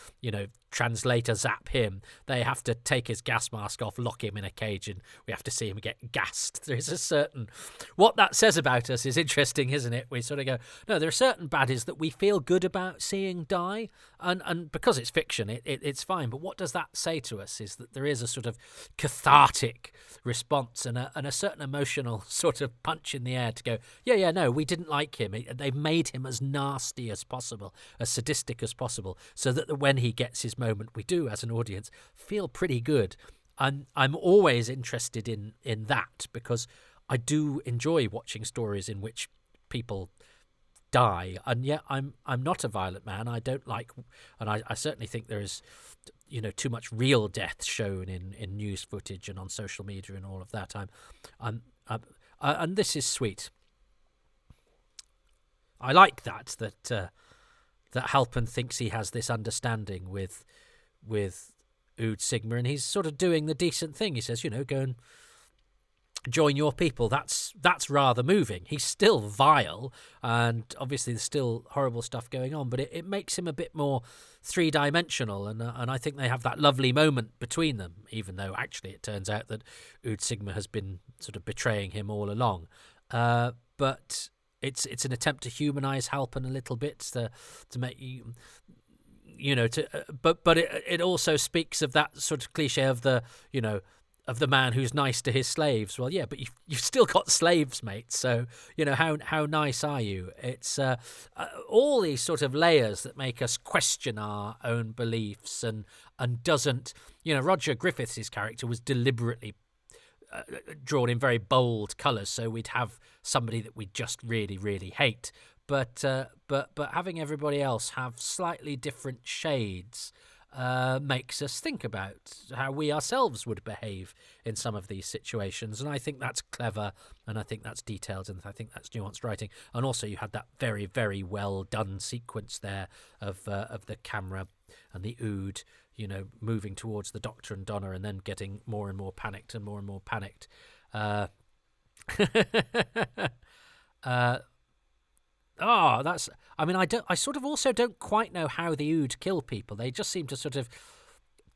translator zap him. They have to take his gas mask off, lock him in a cage, and we have to see him get gassed. There's a certain... What that says about us is interesting, isn't it? We sort of go, no, there are certain baddies that we feel good about seeing die, and because it's fiction, it's fine. But what does that say to us is that there is a sort of cathartic response and a certain emotional sort of punch in the air to go, no, we didn't like him. They've made him as nasty as possible, as sadistic as possible, so that when he gets his moment, we do, as an audience, feel pretty good. I'm always interested in that, because I do enjoy watching stories in which people die. And yet I'm not a violent man. I don't like, and I certainly think there is, too much real death shown in news footage and on social media and all of that. And this is sweet. I like that Halpern thinks he has this understanding with Ood Sigma, and he's sort of doing the decent thing. He says, go and join your people. That's rather moving. He's still vile, and obviously there's still horrible stuff going on, but it makes him a bit more three-dimensional, and I think they have that lovely moment between them, even though actually it turns out that Ood Sigma has been sort of betraying him all along. But it's an attempt to humanize Halpern a little bit, to make you. But it also speaks of that sort of cliche of the man who's nice to his slaves. Well, yeah, but you've still got slaves, mate. So how nice are you? It's all these sort of layers that make us question our own beliefs and doesn't. Roger Griffiths' character was deliberately drawn in very bold colours, so we'd have somebody that we just really, really hate. But having everybody else have slightly different shades makes us think about how we ourselves would behave in some of these situations, and I think that's clever, and I think that's detailed, and I think that's nuanced writing. And also, you had that very, very well done sequence there of the camera and the Ood, moving towards the Doctor and Donna, and then getting more and more panicked and more and more panicked. That's. I mean, I sort of also don't quite know how the Ood kill people. They just seem to sort of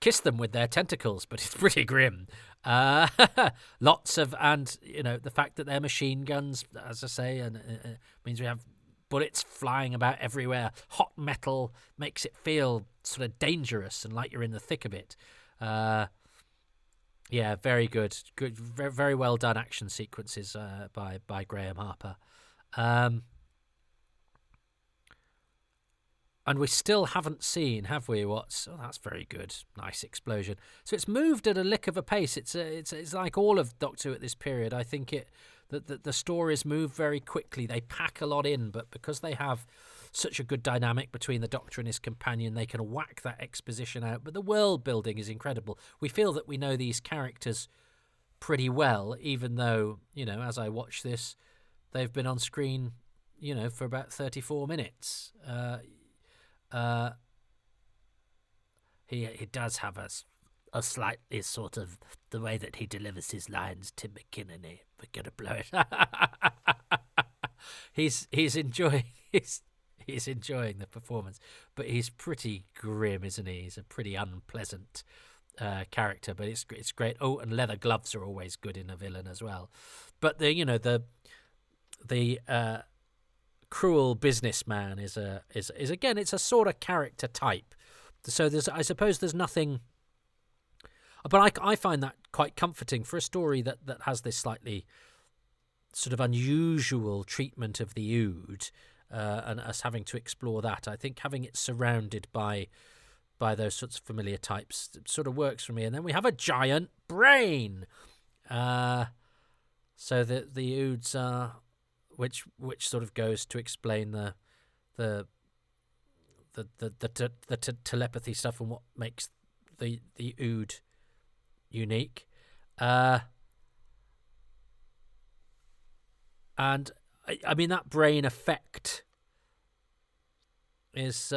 kiss them with their tentacles, but it's pretty grim. Lots of, and the fact that they're machine guns, as I say, and means we have bullets flying about everywhere. Hot metal makes it feel sort of dangerous and like you're in the thick of it. Yeah, very good, very, very well done action sequences by Graham Harper. And we still haven't seen, have we? That's very good. Nice explosion. So it's moved at a lick of a pace. It's like all of Doctor Who at this period. I think the stories move very quickly. They pack a lot in, but because they have such a good dynamic between the Doctor and his companion, they can whack that exposition out. But the world building is incredible. We feel that we know these characters pretty well, even though, as I watch this, they've been on screen, for about 34 minutes. He does have a slightly sort of the way that he delivers his lines, Tim McKinnon. We're gonna blow it. He's enjoying he's enjoying the performance, but he's pretty grim, isn't he? He's a pretty unpleasant character, but it's great. Oh, and leather gloves are always good in a villain as well. But the cruel businessman is again, it's a sort of character type. So I suppose there's nothing, but I find that quite comforting for a story that has this slightly sort of unusual treatment of the Ood, and us having to explore that. I think having it surrounded by those sorts of familiar types sort of works for me. And then we have a giant brain, so the Oods are. Which sort of goes to explain the telepathy stuff and what makes the Ood unique, and I mean that brain effect is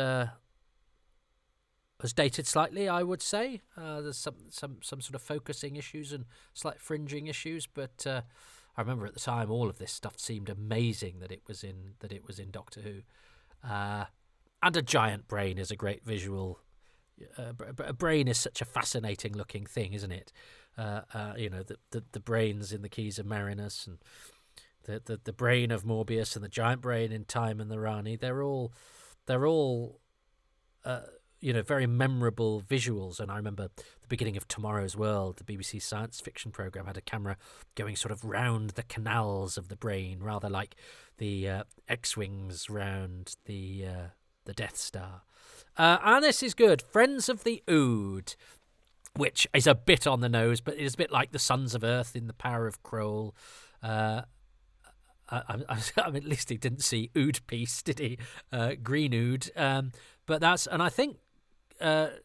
dated slightly, I would say. There's some sort of focusing issues and slight fringing issues, but. I remember at the time all of this stuff seemed amazing that it was in Doctor Who, and a giant brain is a great visual. A brain is such a fascinating looking thing, isn't it? The brains in the Keys of Marinus, and the brain of Morbius, and the giant brain in Time and the Rani. They're all very memorable visuals. And I remember the beginning of Tomorrow's World, the BBC science fiction programme, had a camera going sort of round the canals of the brain, rather like the X-Wings round the Death Star. And this is good. Friends of the Ood, which is a bit on the nose, but it is a bit like the Sons of Earth in The Power of Kroll. I mean, at least he didn't see oud piece, did he? Green oud. But that's, and I think Adrian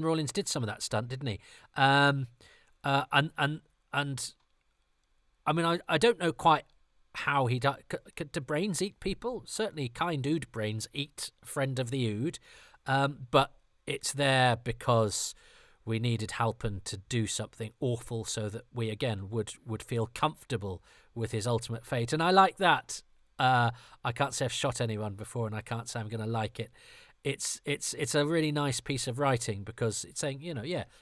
Rawlins did some of that stunt, didn't he? And I mean, I don't know quite how he does. Do brains eat people? Certainly, kind oud brains eat friend of the oud, but it's there because we needed Halpin to do something awful so that we again would feel comfortable with his ultimate fate, and I like that. I can't say I've shot anyone before, and I can't say I'm going to like it. It's a really nice piece of writing because it's saying,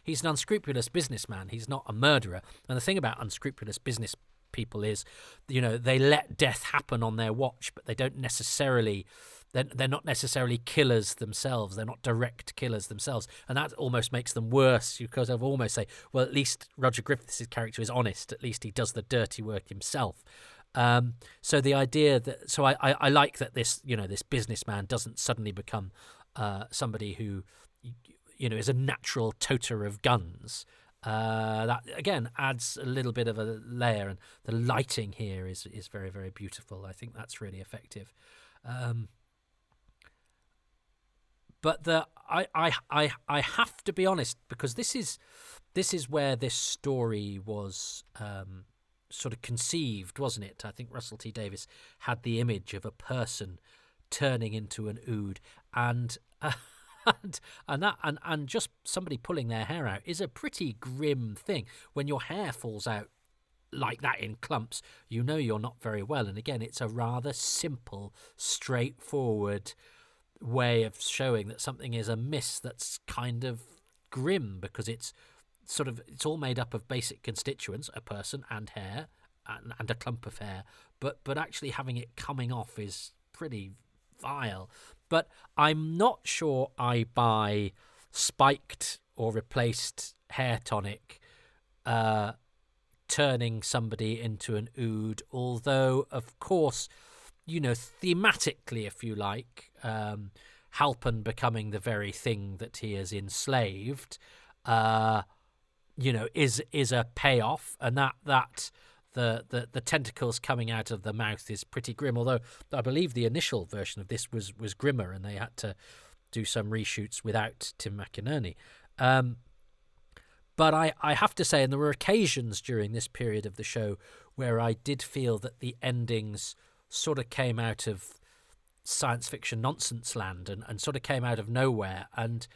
he's an unscrupulous businessman. He's not a murderer. And the thing about unscrupulous business people is, they let death happen on their watch, but they don't necessarily. They're not necessarily killers themselves. They're not direct killers themselves. And that almost makes them worse because I've almost say, well, at least Roger Griffiths' character is honest. At least he does the dirty work himself. So the idea that, so I like that this businessman doesn't suddenly become somebody who, is a natural toter of guns. That again adds a little bit of a layer, and the lighting here is very, very beautiful. I think that's really effective. But I have to be honest, because this is where this story was sort of conceived, wasn't it? I think Russell T Davies had the image of a person turning into an oud, and just somebody pulling their hair out is a pretty grim thing. When your hair falls out like that in clumps, you're not very well. And again, it's a rather simple, straightforward way of showing that something is amiss that's kind of grim, because it's all made up of basic constituents, a person and hair and a clump of hair, but actually having it coming off is pretty vile. But I'm not sure I buy spiked or replaced hair tonic turning somebody into an oud, although of course, thematically, if you like, Halpin becoming the very thing that he has enslaved, is a payoff, and that the tentacles coming out of the mouth is pretty grim. Although I believe the initial version of this was grimmer, and they had to do some reshoots without Tim McInerney. But I have to say, and there were occasions during this period of the show where I did feel that the endings sort of came out of science fiction nonsense land and sort of came out of nowhere, and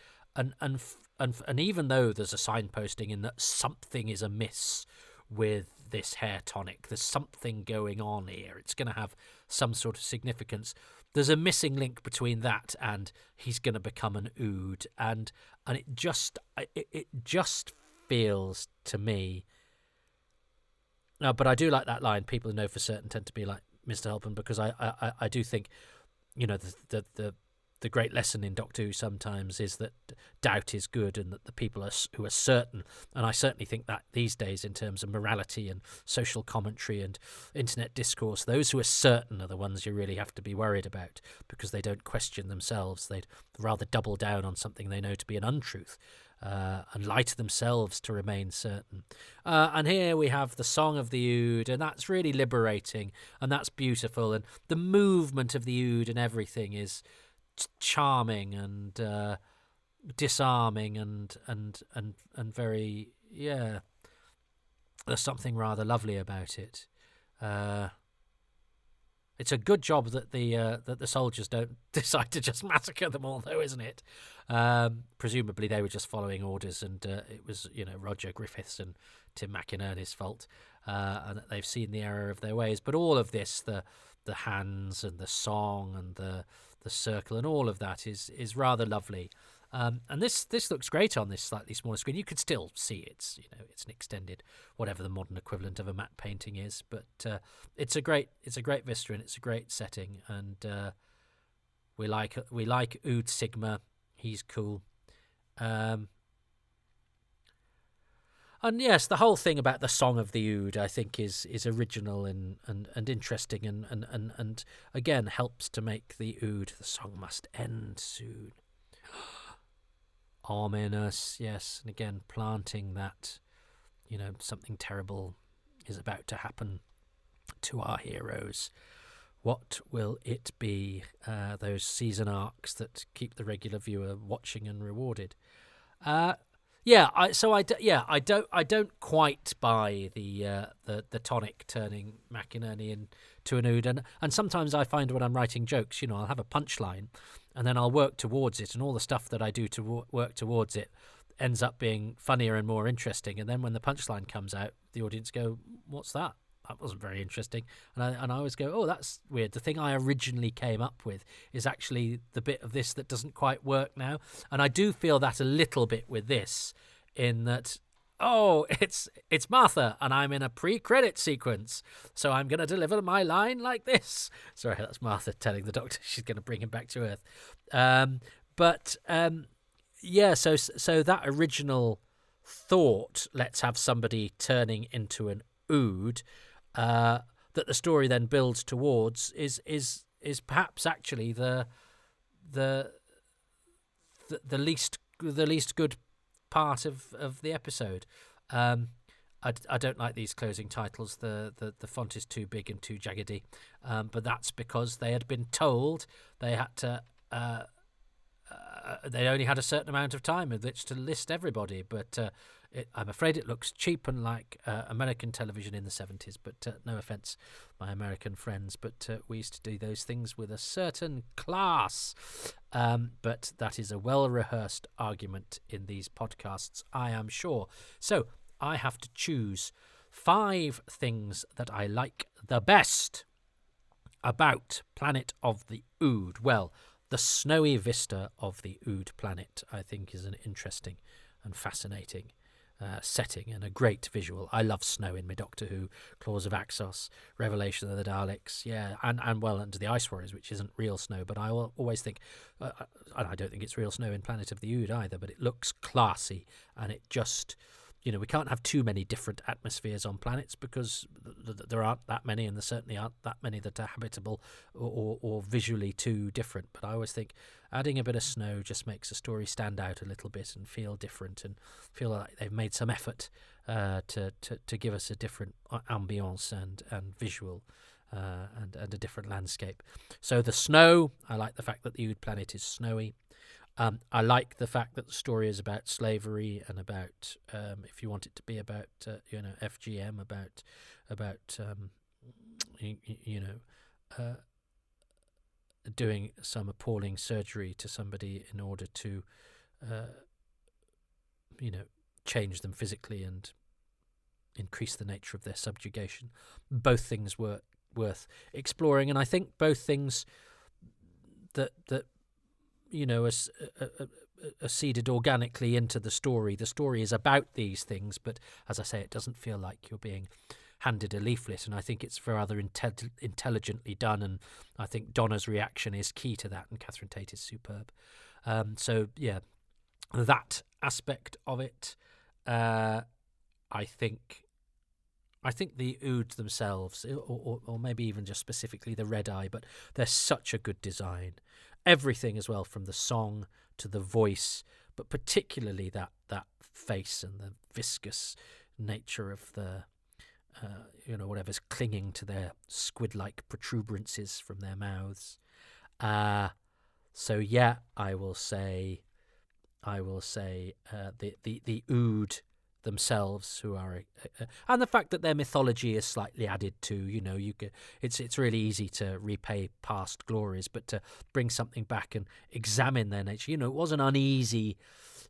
even though there's a signposting in that something is amiss with this hair tonic, there's something going on here, it's going to have some sort of significance, there's a missing link between that and he's going to become an oud, and it just feels to me. But I do like that line, people who know for certain tend to be like Mr. Halpin, because I do think, the great lesson in Doctor Who sometimes is that doubt is good, and that the people who are certain, and I certainly think that these days in terms of morality and social commentary and internet discourse, those who are certain are the ones you really have to be worried about, because they don't question themselves. They'd rather double down on something they know to be an untruth, and lie to themselves to remain certain. And here we have the song of the oud, and that's really liberating, and that's beautiful, and the movement of the oud and everything is charming and disarming and very, there's something rather lovely about it. It's a good job that the soldiers don't decide to just massacre them all, though, isn't it? Presumably they were just following orders, and it was Roger Griffiths and Tim McInerney's fault, and that they've seen the error of their ways. But all of this, the hands and the song and the circle and all of that is rather lovely. And this looks great on this slightly smaller screen. You could still see it's an extended, whatever the modern equivalent of a matte painting is, but it's a great vista, and it's a great setting, and we like Ood Sigma. He's cool. And yes, the whole thing about the song of the oud, I think, is original and interesting, and again helps to make the oud, the song must end soon, ominous. Yes, and again planting that something terrible is about to happen to our heroes. What will it be? Those season arcs that keep the regular viewer watching and rewarded. I don't quite buy the tonic turning McInerney into an ood, and sometimes I find when I'm writing jokes, I'll have a punchline, and then I'll work towards it, and all the stuff that I do to work towards it ends up being funnier and more interesting, and then when the punchline comes out, the audience go, "What's that? That wasn't very interesting." And I always go, "Oh, that's weird. The thing I originally came up with is actually the bit of this that doesn't quite work now." And I do feel that a little bit with this, in that, oh, it's Martha, and I'm in a pre-credit sequence, so I'm going to deliver my line like this. Sorry, that's Martha telling the Doctor she's going to bring him back to Earth. So that original thought, let's have somebody turning into an ood, that the story then builds towards, is perhaps actually the least good part of the episode. I don't like these closing titles. The font is too big and too jaggedy, but that's because they had been told they had to. They only had a certain amount of time with which to list everybody, but I'm afraid it looks cheap and like American television in the 70s, but no offence, my American friends, but we used to do those things with a certain class. But that is a well-rehearsed argument in these podcasts, I am sure. So I have to choose 5 things that I like the best about Planet of the Ood. Well, the snowy vista of the Ood planet, I think, is an interesting and fascinating setting and a great visual. I love snow in my Doctor Who, Claws of Axos, Revelation of the Daleks, and to the Ice Warriors, which isn't real snow, but I always think, and I don't think it's real snow in Planet of the Ood either, but it looks classy, and it just, we can't have too many different atmospheres on planets because there aren't that many, and there certainly aren't that many that are habitable or visually too different. But I always think adding a bit of snow just makes a story stand out a little bit and feel different, and feel like they've made some effort to give us a different ambience and visual and a different landscape. So the snow, I like the fact that the Ood planet is snowy. I like the fact that the story is about slavery and about, if you want it to be about, FGM, about doing some appalling surgery to somebody in order to, change them physically and increase the nature of their subjugation. Both things were worth exploring, and I think both things that are seeded organically into the story. The story is about these things, but as I say, it doesn't feel like you're being handed a leaflet, and I think it's rather intelligently done, and I think Donna's reaction is key to that, and Catherine Tate is superb. That aspect of it, I think the Ood themselves, or maybe even just specifically the Red Eye, but they're such a good design. Everything as well, from the song to the voice, but particularly that face and the viscous nature of the, whatever's clinging to their squid-like protuberances from their mouths. I will say the Ood themselves, who are and the fact that their mythology is slightly added to, it's really easy to repay past glories, but to bring something back and examine their nature, it was an uneasy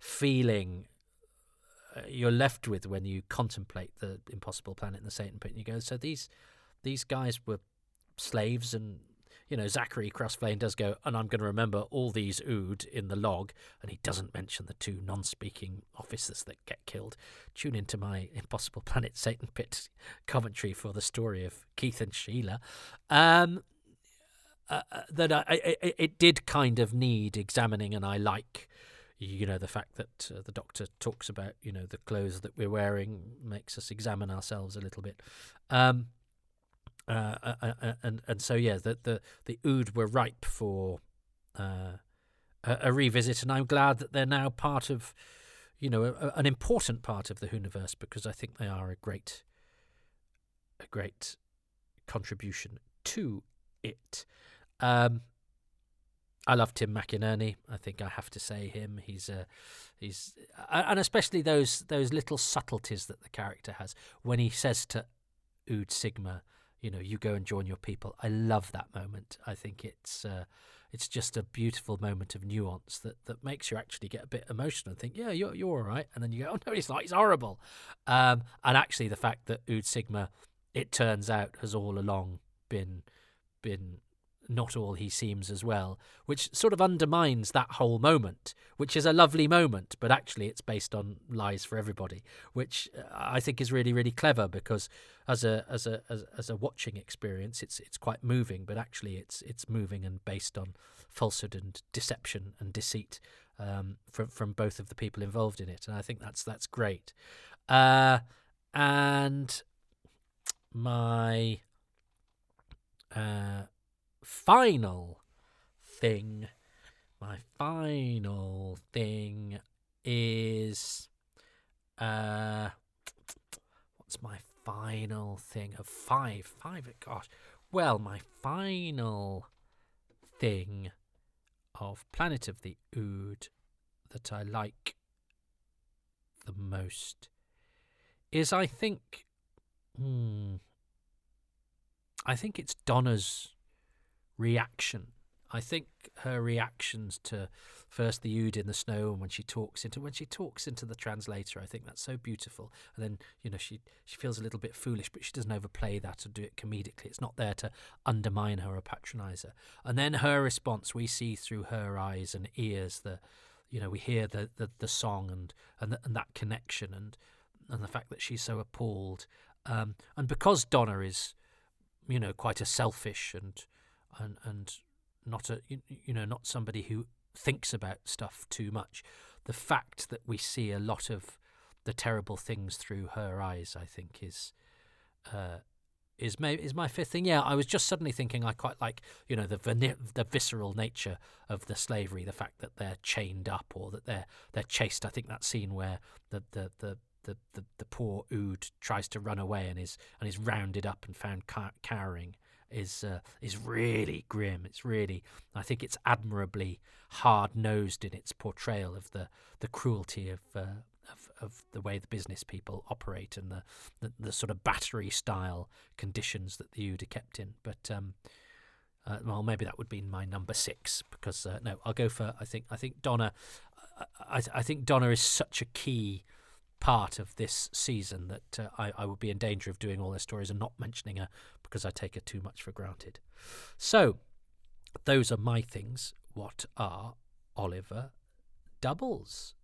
feeling you're left with when you contemplate the Impossible Planet and the Satan Pit, and you go, so these guys were slaves, and Zachary Crossflame does go, and I'm going to remember all these Ood in the log, and he doesn't mention the 2 non-speaking officers that get killed. Tune into my Impossible Planet Satan Pit commentary for the story of Keith and Sheila. It did kind of need examining, and I like, the fact that the Doctor talks about, the clothes that we're wearing makes us examine ourselves a little bit. The Ood were ripe for a revisit, and I'm glad that they're now part of, an important part of the Whoniverse, because I think they are a great contribution to it. I love Tim McInerney. I think I have to say him. He's and especially those little subtleties that the character has when he says to Ood Sigma, you go and join your people. I love that moment. I think it's just a beautiful moment of nuance that makes you actually get a bit emotional and think, yeah, you're all right. And then you go, oh no, he's not. He's horrible. And actually, the fact that Ood Sigma, it turns out, has all along been not all he seems as well, which sort of undermines that whole moment, which is a lovely moment, but actually it's based on lies for everybody, which I think is really, really clever, because as a watching experience, it's quite moving, but actually it's moving and based on falsehood and deception and deceit from both of the people involved in it, and I think that's great. And my final thing is what's my final thing of five, gosh, well, my final thing of Planet of the Ood that I like the most is, I think it's Donna's reaction. I think her reactions to first the Ood in the snow, and when she talks into the translator, I think that's so beautiful. And then she feels a little bit foolish, but she doesn't overplay that or do it comedically. It's not there to undermine her or patronise her. And then her response, we see through her eyes and ears we hear the song and that connection and the fact that she's so appalled. And because Donna is quite a selfish and not not somebody who thinks about stuff too much, the fact that we see a lot of the terrible things through her eyes, I think is my fifth thing. Yeah, I was just suddenly thinking I quite like the visceral nature of the slavery, the fact that they're chained up or that they're chased. I think that scene where the poor Ood tries to run away and is rounded up and found cowering is really grim. It's really, I think it's admirably hard-nosed in its portrayal of the cruelty of the way the business people operate and the sort of battery style conditions that the Ood are kept in. But well, maybe that would be my number 6, because no, I'll go for I think Donna. I think Donna is such a key part of this season that I would be in danger of doing all their stories and not mentioning her because I take her too much for granted. So those are my things. What are Oliver Double's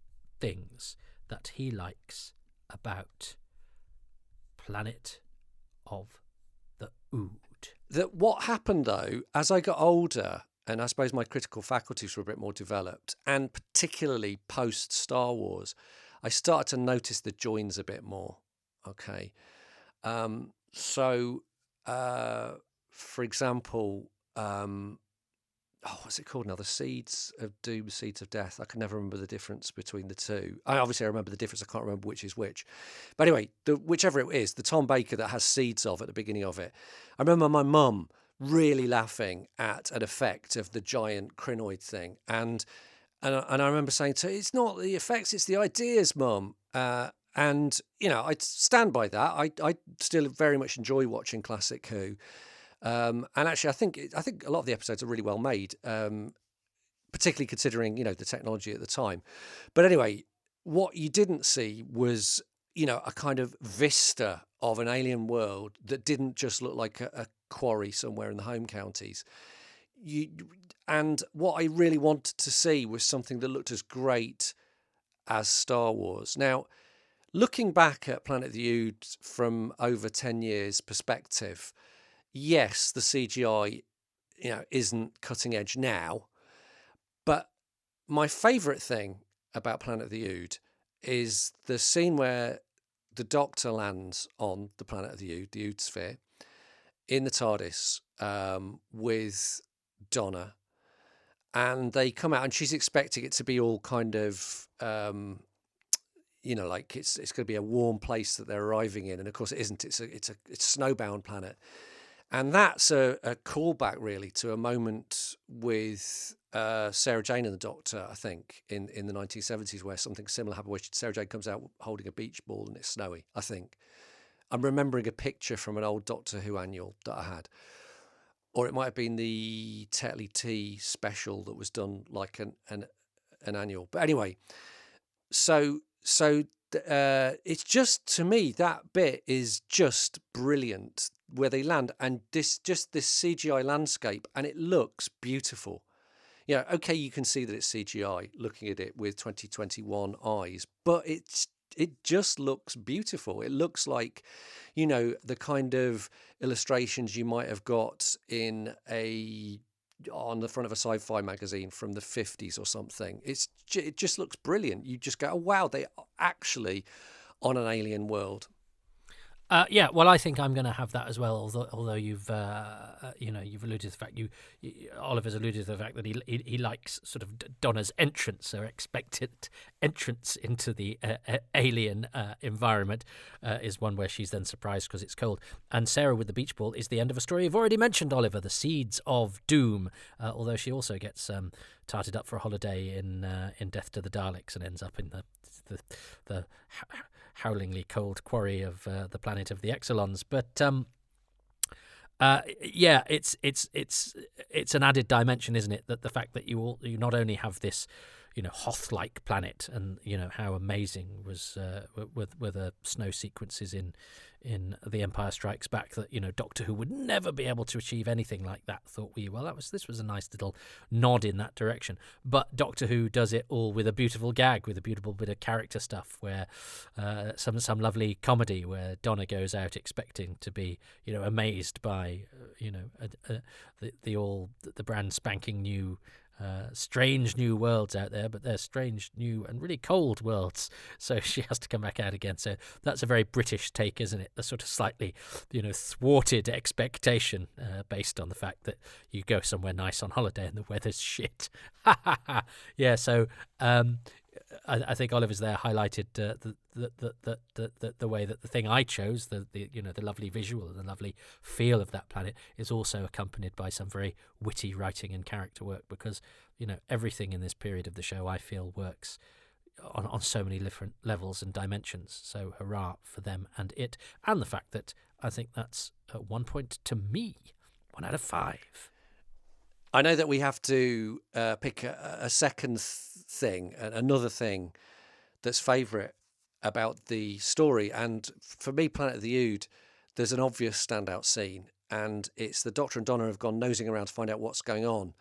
things that he likes about Planet of the Ood? That what happened though, as I got older, and I suppose my critical faculties were a bit more developed, and particularly post Star Wars, I started to notice the joins a bit more. Okay. For example, what's it called now? The Seeds of Doom, Seeds of Death. I can never remember the difference between the two. I remember the difference. I can't remember which is which. But anyway, whichever it is, the Tom Baker that has seeds of at the beginning of it. I remember my mum really laughing at an effect of the giant crinoid thing. And I remember saying to her, it's not the effects, it's the ideas, Mum. And I stand by that. I still very much enjoy watching classic Who. And actually, I think a lot of the episodes are really well made, particularly considering the technology at the time. But anyway, what you didn't see was a kind of vista of an alien world that didn't just look like a quarry somewhere in the home counties. And what I really wanted to see was something that looked as great as Star Wars. Now, looking back at Planet of the Ood from over 10 years perspective, yes, the CGI, isn't cutting edge now. But my favourite thing about Planet of the Ood is the scene where the Doctor lands on the Planet of the Ood sphere, in the TARDIS with Donna. And they come out and she's expecting it to be all kind of, like it's going to be a warm place that they're arriving in. And of course it isn't. It's a snowbound planet. And that's a callback really to a moment with Sarah Jane and the Doctor, I think, in the 1970s, where something similar happened, where Sarah Jane comes out holding a beach ball and it's snowy, I think. I'm remembering a picture from an old Doctor Who annual that I had. Or it might have been the Tetley Tea special that was done like an annual. But anyway, so it's just, to me, that bit is just brilliant where they land, and this CGI landscape, and it looks beautiful. Yeah, okay, you can see that it's CGI looking at it with 2021 eyes, but it just looks beautiful. It looks like, the kind of illustrations you might have got on the front of a sci-fi magazine from the 50s or something. It just looks brilliant. You just go, oh, wow, they are actually on an alien world. Yeah, well, I think I'm going to have that as well. Although you've alluded to the fact Oliver's alluded to the fact that he likes sort of Donna's entrance, or expected entrance into the alien environment, is one where she's then surprised because it's cold. And Sarah with the beach ball is the end of a story you've already mentioned, Oliver, the Seeds of Doom. Although she also gets tarted up for a holiday in Death to the Daleks and ends up in the howlingly cold quarry of the planet of the Exelons. But yeah, it's an added dimension, isn't it? That the fact that you not only have this, Hoth-like planet, and how amazing was were the snow sequences in The Empire Strikes Back, that Doctor Who would never be able to achieve anything like that. Thought we, well, this was a nice little nod in that direction. But Doctor Who does it all with a beautiful gag, with a beautiful bit of character stuff, where some lovely comedy where Donna goes out expecting to be amazed by the brand spanking new. Strange new worlds out there, but they're strange new and really cold worlds, so she has to come back out again. So that's a very British take, isn't it? The sort of slightly thwarted expectation based on the fact that you go somewhere nice on holiday and the weather's shit. Yeah, so I think Oliver's there highlighted the way that the thing I chose, the lovely visual and the lovely feel of that planet, is also accompanied by some very witty writing and character work, because everything in this period of the show, I feel, works on so many different levels and dimensions. So hurrah for them and it, and the fact that I think that's 1 point to me, 1 out of 5. I know that we have to pick a second thing, another thing that's favourite about the story. And for me, Planet of the Ood, there's an obvious standout scene, and it's the Doctor and Donna have gone nosing around to find out what's going on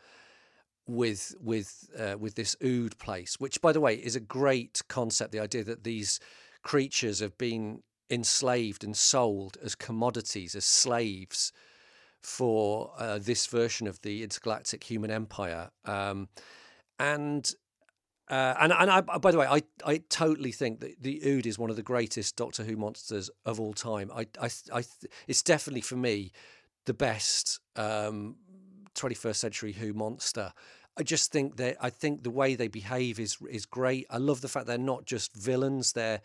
with this Ood place, which, by the way, is a great concept. The idea that these creatures have been enslaved and sold as commodities, as slaves, for this version of the intergalactic human empire, and I, by the way, I totally think that the Ood is one of the greatest Doctor Who monsters of all time. It's definitely, for me, the best 21st century Who monster. I just think the way they behave is great. I love the fact they're not just villains; they're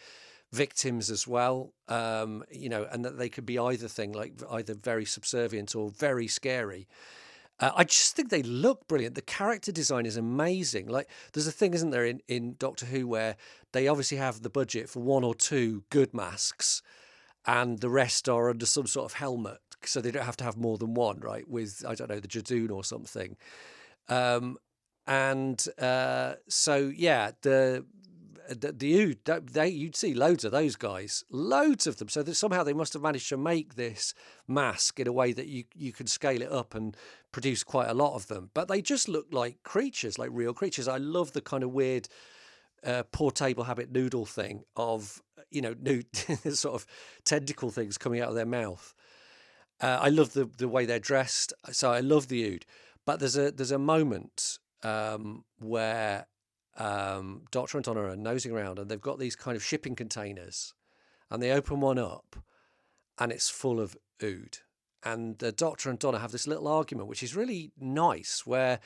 victims as well, and that they could be either thing, like either very subservient or very scary. I just think they look brilliant. The character design is amazing. Like, there's a thing, isn't there, in Doctor Who, where they obviously have the budget for 1 or 2 good masks, and the rest are under some sort of helmet, so they don't have to have more than one, right? With, I don't know, the Jadoon or something. So yeah, the Ood, you'd see loads of those guys, loads of them. So that somehow they must have managed to make this mask in a way that you can scale it up and produce quite a lot of them. But they just look like creatures, like real creatures. I love the kind of weird poor table habit noodle thing of sort of tentacle things coming out of their mouth. I love the way they're dressed. So I love the Ood. But there's a moment where Doctor and Donna are nosing around, and they've got these kind of shipping containers, and they open one up, and it's full of Ood. And the Doctor and Donna have this little argument, which is really nice, where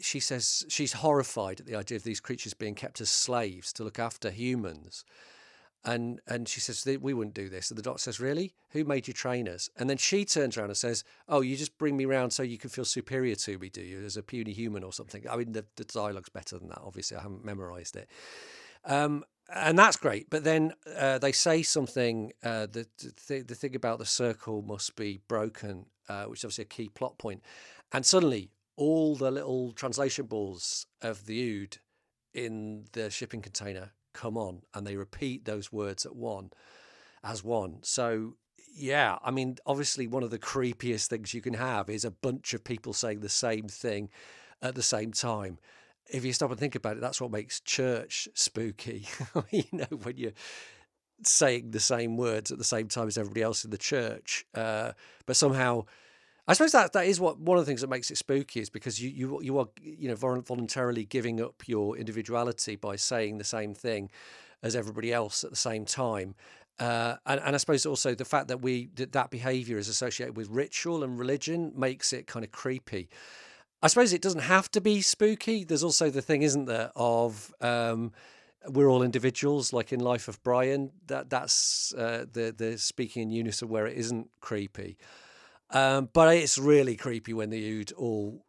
she says she's horrified at the idea of these creatures being kept as slaves to look after humans. And she says, we wouldn't do this. And the doctor says, really? Who made you train us? And then she turns around and says, oh, you just bring me round so you can feel superior to me, do you, as a puny human or something? I mean, the dialogue's better than that. Obviously, I haven't memorised it. And that's great. But then they say something, the thing about the circle must be broken, which is obviously a key plot point. And suddenly, all the little translation balls of the Ood in the shipping container come on, and they repeat those words as one. So, yeah, I mean, obviously one of the creepiest things you can have is a bunch of people saying the same thing at the same time. If you stop and think about it, that's what makes church spooky. When you're saying the same words at the same time as everybody else in the church. But somehow, I suppose that is what one of the things that makes it spooky, is because you are voluntarily giving up your individuality by saying the same thing as everybody else at the same time. And I suppose also the fact that that behaviour is associated with ritual and religion makes it kind of creepy. I suppose it doesn't have to be spooky. There's also the thing, isn't there, of we're all individuals, like in Life of Brian. That's the speaking in unison where it isn't creepy. But it's really creepy when the Ood all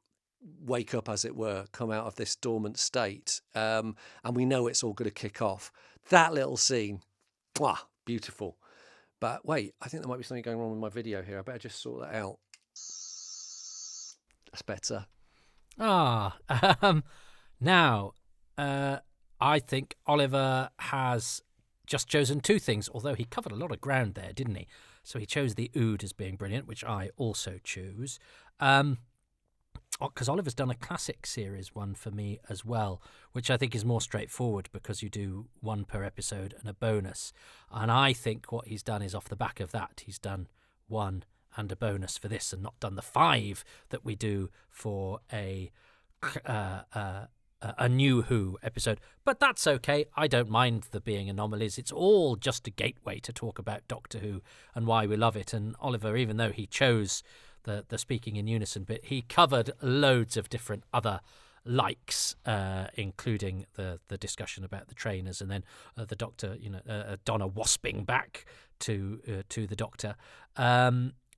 wake up, as it were, come out of this dormant state. And we know it's all going to kick off. That little scene, beautiful. But wait, I think there might be something going wrong with my video here. I better just sort that out. That's better. Now, I think Oliver has just chosen two things, although he covered a lot of ground there, didn't he? So he chose the Ood as being brilliant, which I also choose. Because Oliver's done a classic series one for me as well, which I think is more straightforward because you do one per episode and a bonus. And I think what he's done is off the back of that, he's done one and a bonus for this, and not done the 5 that we do for a New Who episode. But that's okay. I don't mind there being anomalies. It's all just a gateway to talk about Doctor Who and why we love it. And Oliver, even though he chose the speaking in unison bit, he covered loads of different other likes, including the discussion about the trainers, and then the Doctor, Donna wasping back to the Doctor.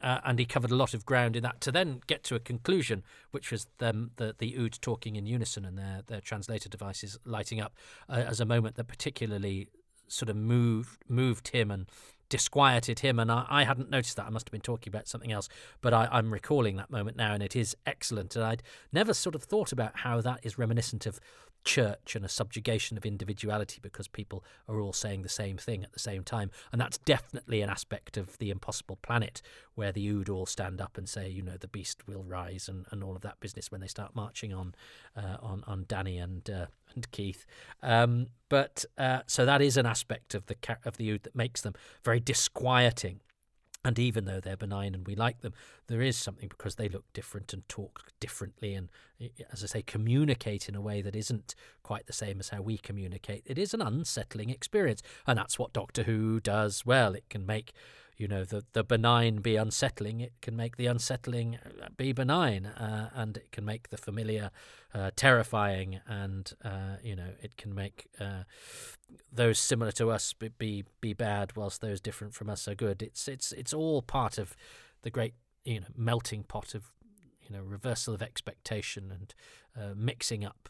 And he covered a lot of ground in that to then get to a conclusion, which was the Ood talking in unison and their translator devices lighting up as a moment that particularly sort of moved him and disquieted him. And I hadn't noticed that. I must have been talking about something else, but I'm recalling that moment now, and it is excellent. And I'd never sort of thought about how that is reminiscent of church and a subjugation of individuality, because people are all saying the same thing at the same time. And that's definitely an aspect of The Impossible Planet, where the Ood all stand up and say, the beast will rise, and all of that business when they start marching on Danny and Keith. But so that is an aspect of the Ood that makes them very disquieting. And even though they're benign and we like them, there is something, because they look different and talk differently and, as I say, communicate in a way that isn't quite the same as how we communicate. It is an unsettling experience. And that's what Doctor Who does well. It can make, the benign be unsettling. It can make the unsettling be benign. And it can make the familiar terrifying. And, it can make those similar to us be bad, whilst those different from us are good. It's all part of the great melting pot of reversal of expectation and mixing up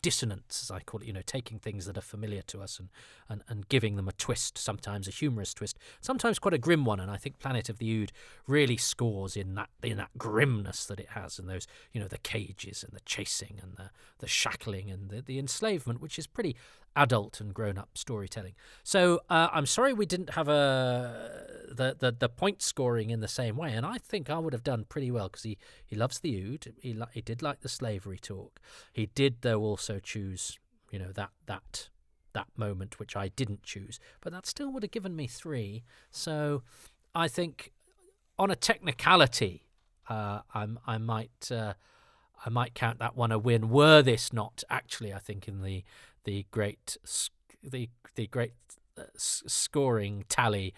dissonance, as I call it, taking things that are familiar to us and giving them a twist, sometimes a humorous twist, sometimes quite a grim one. And I think Planet of the Ood really scores in that grimness that it has, and those, the cages and the chasing and the shackling and the enslavement, which is pretty adult and grown-up storytelling. So I'm sorry we didn't have the point scoring in the same way, and I think I would have done pretty well, because he loves the Ood. He did like the slavery talk. He did, though, also choose that moment, which I didn't choose, but that still would have given me 3. So I think on a technicality, I might count that one a win, were this not actually, I think, in the great scoring tally,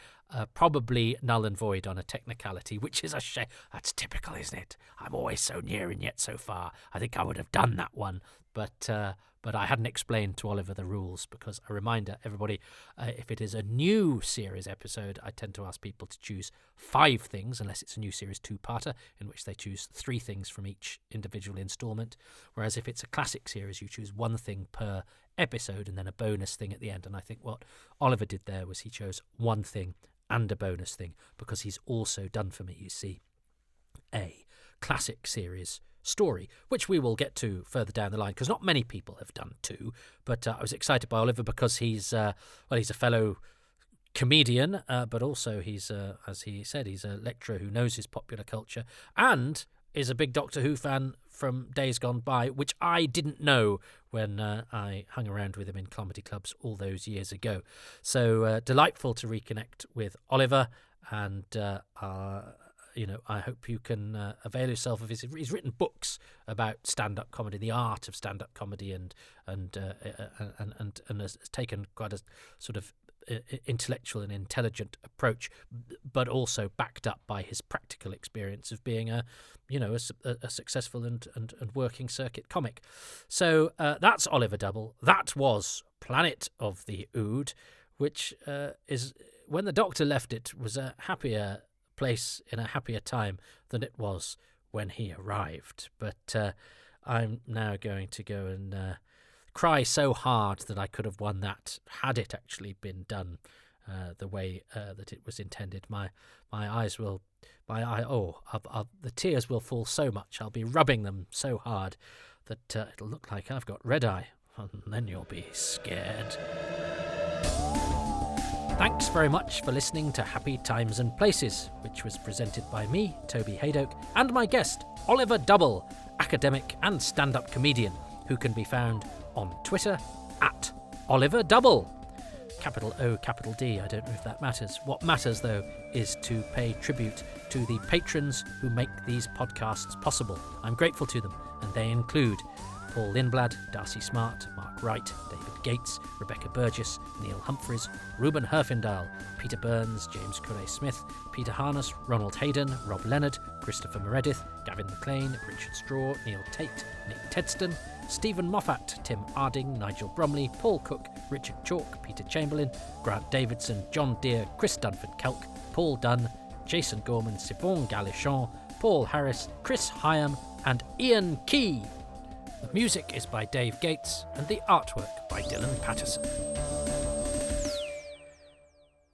probably null and void on a technicality, which is a shame. That's typical, isn't it? I'm always so near and yet so far. I think I would have done that one, but I hadn't explained to Oliver the rules, because a reminder, everybody, if it is a new series episode, I tend to ask people to choose 5 things, unless it's a new series 2-parter, in which they choose 3 things from each individual instalment. Whereas if it's a classic series, you choose 1 thing per episode and then a bonus thing at the end. And I think what Oliver did there was he chose 1 thing and a bonus thing, because he's also done for me, you see, a classic series story, which we will get to further down the line, because not many people have done 2. But I was excited by Oliver because he's a fellow comedian, but also he's as he said, he's a lecturer who knows his popular culture and is a big Doctor Who fan from days gone by, which I didn't know when I hung around with him in comedy clubs all those years ago. So delightful to reconnect with Oliver, and I hope you can avail yourself of his. He's written books about stand-up comedy, the art of stand-up comedy, and has taken quite a sort of intellectual and intelligent approach, but also backed up by his practical experience of being a successful and working circuit comic. So that's Oliver Double. That was Planet of the Ood, which is, when the Doctor left it, was a happier place in a happier time than it was when he arrived. But I'm now going to go and cry so hard that I could have won that had it actually been done the way that it was intended. The tears will fall so much. I'll be rubbing them so hard that it'll look like I've got red eye, and then you'll be scared. Thanks very much for listening to Happy Times and Places, which was presented by me, Toby Hadoke, and my guest, Oliver Double, academic and stand-up comedian, who can be found on Twitter at Oliver Double. Capital O, capital D, I don't know if that matters. What matters, though, is to pay tribute to the patrons who make these podcasts possible. I'm grateful to them, and they include Paul Lindblad, Darcy Smart, Mark Wright, David Gates, Rebecca Burgess, Neil Humphreys, Ruben Herfindahl, Peter Burns, James Curray-Smith, Peter Harness, Ronald Hayden, Rob Leonard, Christopher Meredith, Gavin McLean, Richard Straw, Neil Tate, Nick Tedston, Stephen Moffat, Tim Arding, Nigel Bromley, Paul Cook, Richard Chalk, Peter Chamberlain, Grant Davidson, John Deere, Chris Dunford-Kelk, Paul Dunn, Jason Gorman, Siobhan Galichon, Paul Harris, Chris Hyam, and Ian Key. The music is by Dave Gates, and the artwork by Dylan Patterson.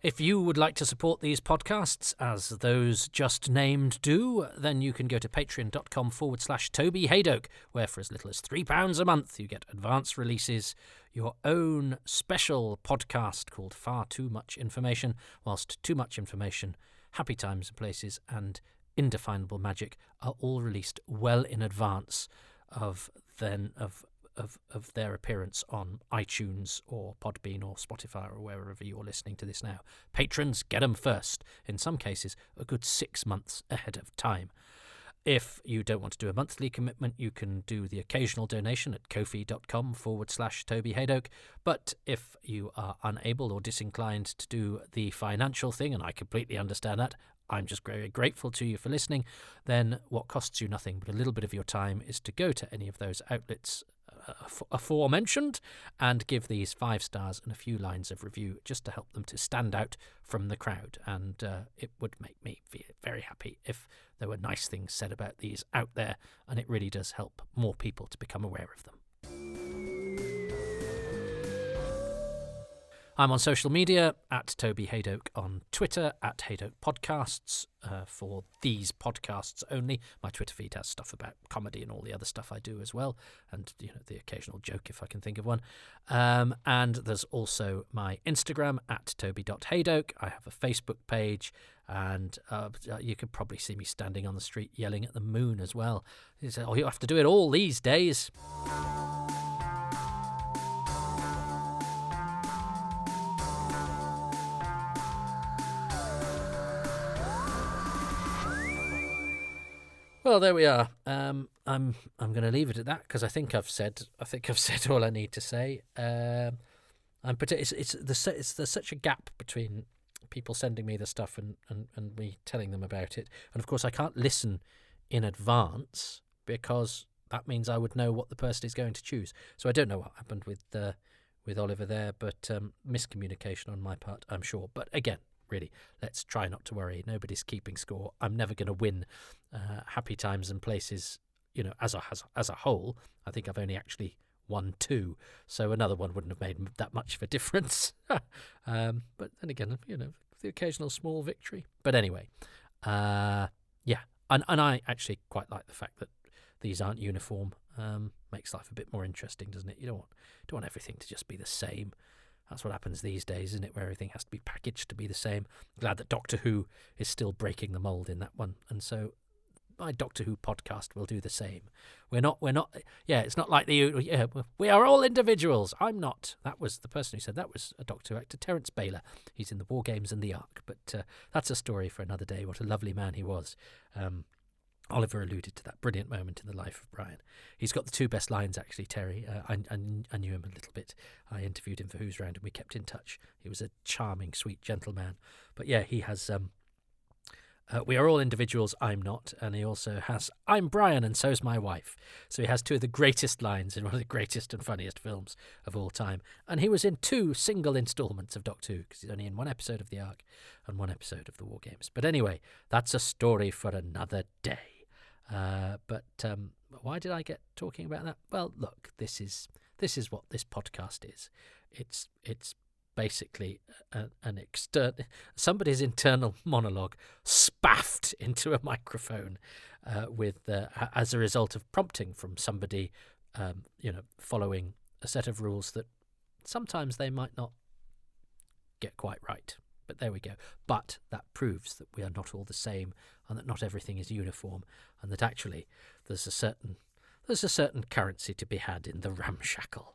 If you would like to support these podcasts, as those just named do, then you can go to patreon.com/Toby Hadoke, where for as little as £3 a month you get advance releases, your own special podcast called Far Too Much Information, whilst Too Much Information, Happy Times and Places, and Indefinable Magic are all released well in advance of their appearance on iTunes or Podbean or Spotify or wherever you're listening to this now. Patrons get them first, in some cases a good 6 months ahead of time. If you don't want to do a monthly commitment, you can do the occasional donation at ko-fi.com/Toby Hadoke. But if you are unable or disinclined to do the financial thing, and I completely understand that, I'm just very grateful to you for listening, then what costs you nothing but a little bit of your time is to go to any of those outlets aforementioned and give these 5 stars and a few lines of review, just to help them to stand out from the crowd. And it would make me feel very happy if there were nice things said about these out there, and it really does help more people to become aware of them. I'm on social media at Toby Hadoke on Twitter, at Hadoke Podcasts, for these podcasts only. My Twitter feed has stuff about comedy and all the other stuff I do as well, and the occasional joke if I can think of one. And there's also my Instagram at Toby.Hadoke. I have a Facebook page, and you could probably see me standing on the street yelling at the moon as well. You say, you have to do it all these days. Well, there we are. I'm going to leave it at that, because I think I've said all I need to say. There's such a gap between people sending me the stuff and me telling them about it, and of course I can't listen in advance because that means I would know what the person is going to choose. So I don't know what happened with Oliver there, but miscommunication on my part, I'm sure. But again, really, let's try not to worry. Nobody's keeping score. I'm never going to win Happy Times and Places, as a whole. I think I've only actually won 2, so another one wouldn't have made that much of a difference. But then again, the occasional small victory. But anyway, yeah, and I actually quite like the fact that these aren't uniform. Makes life a bit more interesting, doesn't it? You don't want everything to just be the same. That's what happens these days, isn't it? Where everything has to be packaged to be the same. I'm glad that Doctor Who is still breaking the mould in that one, and so my Doctor Who podcast will do the same. We're not. Yeah, it's not like we are all individuals. I'm not. That was the person who said that was a Doctor Who actor, Terence Baylor. He's in the War Games and the Ark, but that's a story for another day. What a lovely man he was. Oliver alluded to that brilliant moment in the life of Brian. He's got the 2 best lines, actually, Terry. I knew him a little bit. I interviewed him for Who's Round and we kept in touch. He was a charming, sweet gentleman. But yeah, he has... we are all individuals, I'm not. And he also has, I'm Brian and so's my wife. So he has 2 of the greatest lines in one of the greatest and funniest films of all time. And he was in 2 single instalments of Doctor Who, because he's only in 1 episode of The Ark and 1 episode of the War Games. But anyway, that's a story for another day. But why did I get talking about that? Well, look, this is what this podcast is. It's basically somebody's internal monologue spaffed into a microphone as a result of prompting from somebody, following a set of rules that sometimes they might not get quite right. But there we go. But that proves that we are not all the same, and that not everything is uniform, and that actually there's a certain currency to be had in the ramshackle.